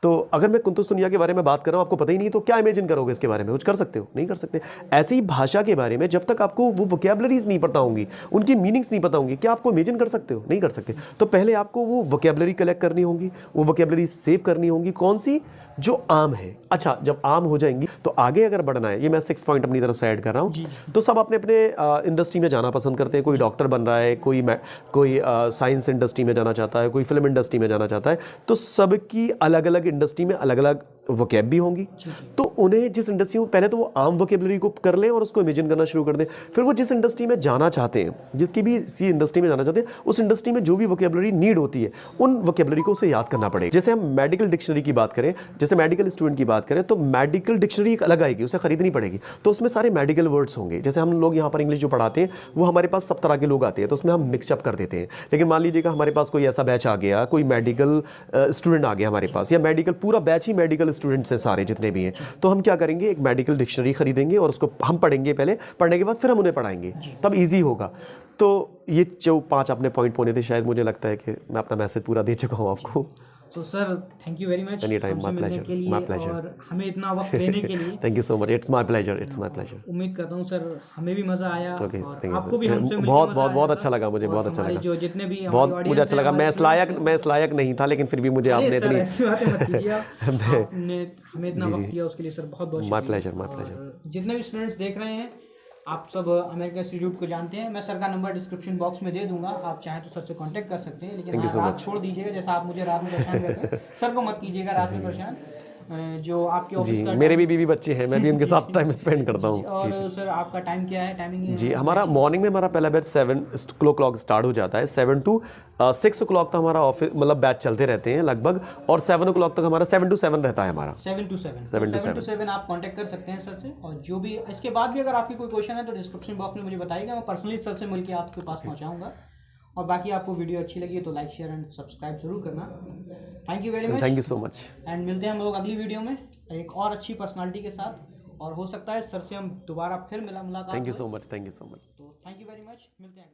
तो अगर मैं कुंतुस्तुनिया के बारे में बात कर रहा हूँ, आपको पता ही नहीं तो क्या इमेजिन करोगे इसके बारे में? कुछ कर सकते हो? नहीं कर सकते। ऐसे ही भाषा के बारे में जब तक आपको वो वोकेबलरीज नहीं पता होंगी, उनकी मीनिंग्स नहीं पता होंगी, क्या आपको इमेजिन कर सकते हो? नहीं कर सकते। तो पहले आपको वो वोकेबलरी कलेक्ट करनी होगी, वो वोकेबलरी सेव करनी होगी। कौन सी? जो आम है। अच्छा, जब आम हो जाएंगी तो आगे अगर बढ़ना है, ये मैं 6 पॉइंट अपनी तरफ से ऐड कर रहा हूँ। तो सब अपने अपने इंडस्ट्री में जाना पसंद करते हैं। कोई डॉक्टर बन रहा है, कोई साइंस इंडस्ट्री में जाना चाहता है, कोई फिल्म इंडस्ट्री में जाना चाहता है। तो सबकी अलग अलग इंडस्ट्री में अलग अलग वोकेब भी होंगी। तो उन्हें जिस इंडस्ट्री में, पहले तो वो आम वोकेबलरी को कर लें और उसको इमेजिन करना शुरू कर दें। फिर वो जिस इंडस्ट्री में जाना चाहते हैं, जिसकी भी सी इंडस्ट्री में जाना चाहते हैं, उस इंडस्ट्री में जो भी वोकेबलरी नीड होती है, उन वोकेबलरी को उसे याद करना पड़ेगा। जैसे हम मेडिकल डिक्शनरी की बात करें, जैसे मेडिकल स्टूडेंट की बात करें, तो मेडिकल डिक्शनरी एक अलग आएगी, उसे खरीदनी पड़ेगी। तो उसमें सारे मेडिकल वर्ड्स होंगे। जैसे हम लोग यहाँ पर इंग्लिश जो पढ़ाते हैं, वो हमारे पास सब तरह के लोग आते हैं, तो उसमें हम मिक्सअप कर देते हैं। लेकिन मान लीजिएगा हमारे पास कोई ऐसा बैच आ गया, कोई मेडिकल स्टूडेंट आ गया हमारे पास, या मेडिकल पूरा बैच ही मेडिकल स्टूडेंट्स हैं सारे जितने भी हैं, तो हम क्या करेंगे, एक मेडिकल डिक्शनरी खरीदेंगे और उसको हम पढ़ेंगे पहले, पढ़ने के बाद फिर हम उन्हें पढ़ाएंगे, तब ईजी होगा। तो ये जो 5 अपने पॉइंट होने थे, शायद मुझे लगता है कि मैं अपना मैसेज पूरा दे चुका हूँ आपको। तो sir thank you very much हमसे मिलने के लिए और हमें इतना वक्त देने के लिए। Thank you so much, it's my pleasure, it's my pleasure. उम्मीद करता हूँ सर हमें भी मज़ा आया और आपको भी हमसे बहुत अच्छा लगा, मुझे बहुत अच्छा लगा, जो जितने भी बहुत मुझे अच्छा लगा। मैं इस लायक नहीं था, लेकिन फिर भी मुझे आपने इतनी ऐसी बातें मत कीजिए। आपने हमें इतना वक्त दिया उसके लिए सर बहुत बहुत माय प्लेजर। जितने भी स्टूडेंट्स देख रहे हैं, आप सब अमेरिकन इंस्टीट्यूट को जानते हैं। मैं सर का नंबर डिस्क्रिप्शन बॉक्स में दे दूंगा, आप चाहें तो सर से कांटेक्ट कर सकते हैं। लेकिन रात छोड़ दीजिएगा, जैसा आप मुझे रात में परेशान करते हैं, सर को मत कीजिएगा रात में परेशान। जो आपके ऑफिस का मेरे भी बीवी बच्चे हैं, मैं भी उनके साथ टाइम स्पेंड करता हूँ। और सर आपका टाइम क्या है, टाइमिंग? जी हमारा मॉर्निंग में हमारा पहला बैच 7 o'clock स्टार्ट हो जाता है, 7 to 6 o'clock तक हमारा ऑफिस मतलब बैच चलते रहते हैं लगभग, और 7 o'clock तक हमारा 7 to 7 रहता है हमारा। 7 to 7 आप कांटेक्ट कर सकते हैं सर से। और जो भी इसके बाद भी अगर आपकी कोई क्वेश्चन है तो डिस्क्रिप्शन बॉक्स में मुझे बताइएगा, मैं पर्सनली सर से मिलकर आपके पास पहुंचाऊंगा। और बाकी आपको वीडियो अच्छी लगी तो लाइक शेयर एंड सब्सक्राइब जरूर करना। Thank you very much. Thank you so much. And मिलते हैं हम लोग अगली वीडियो में एक और अच्छी पर्सनालिटी के साथ, और हो सकता है सर से हम दोबारा फिर मुलाकात। Thank you so much, thank you so much. तो थैंक यू वेरी मच, मिलते हैं।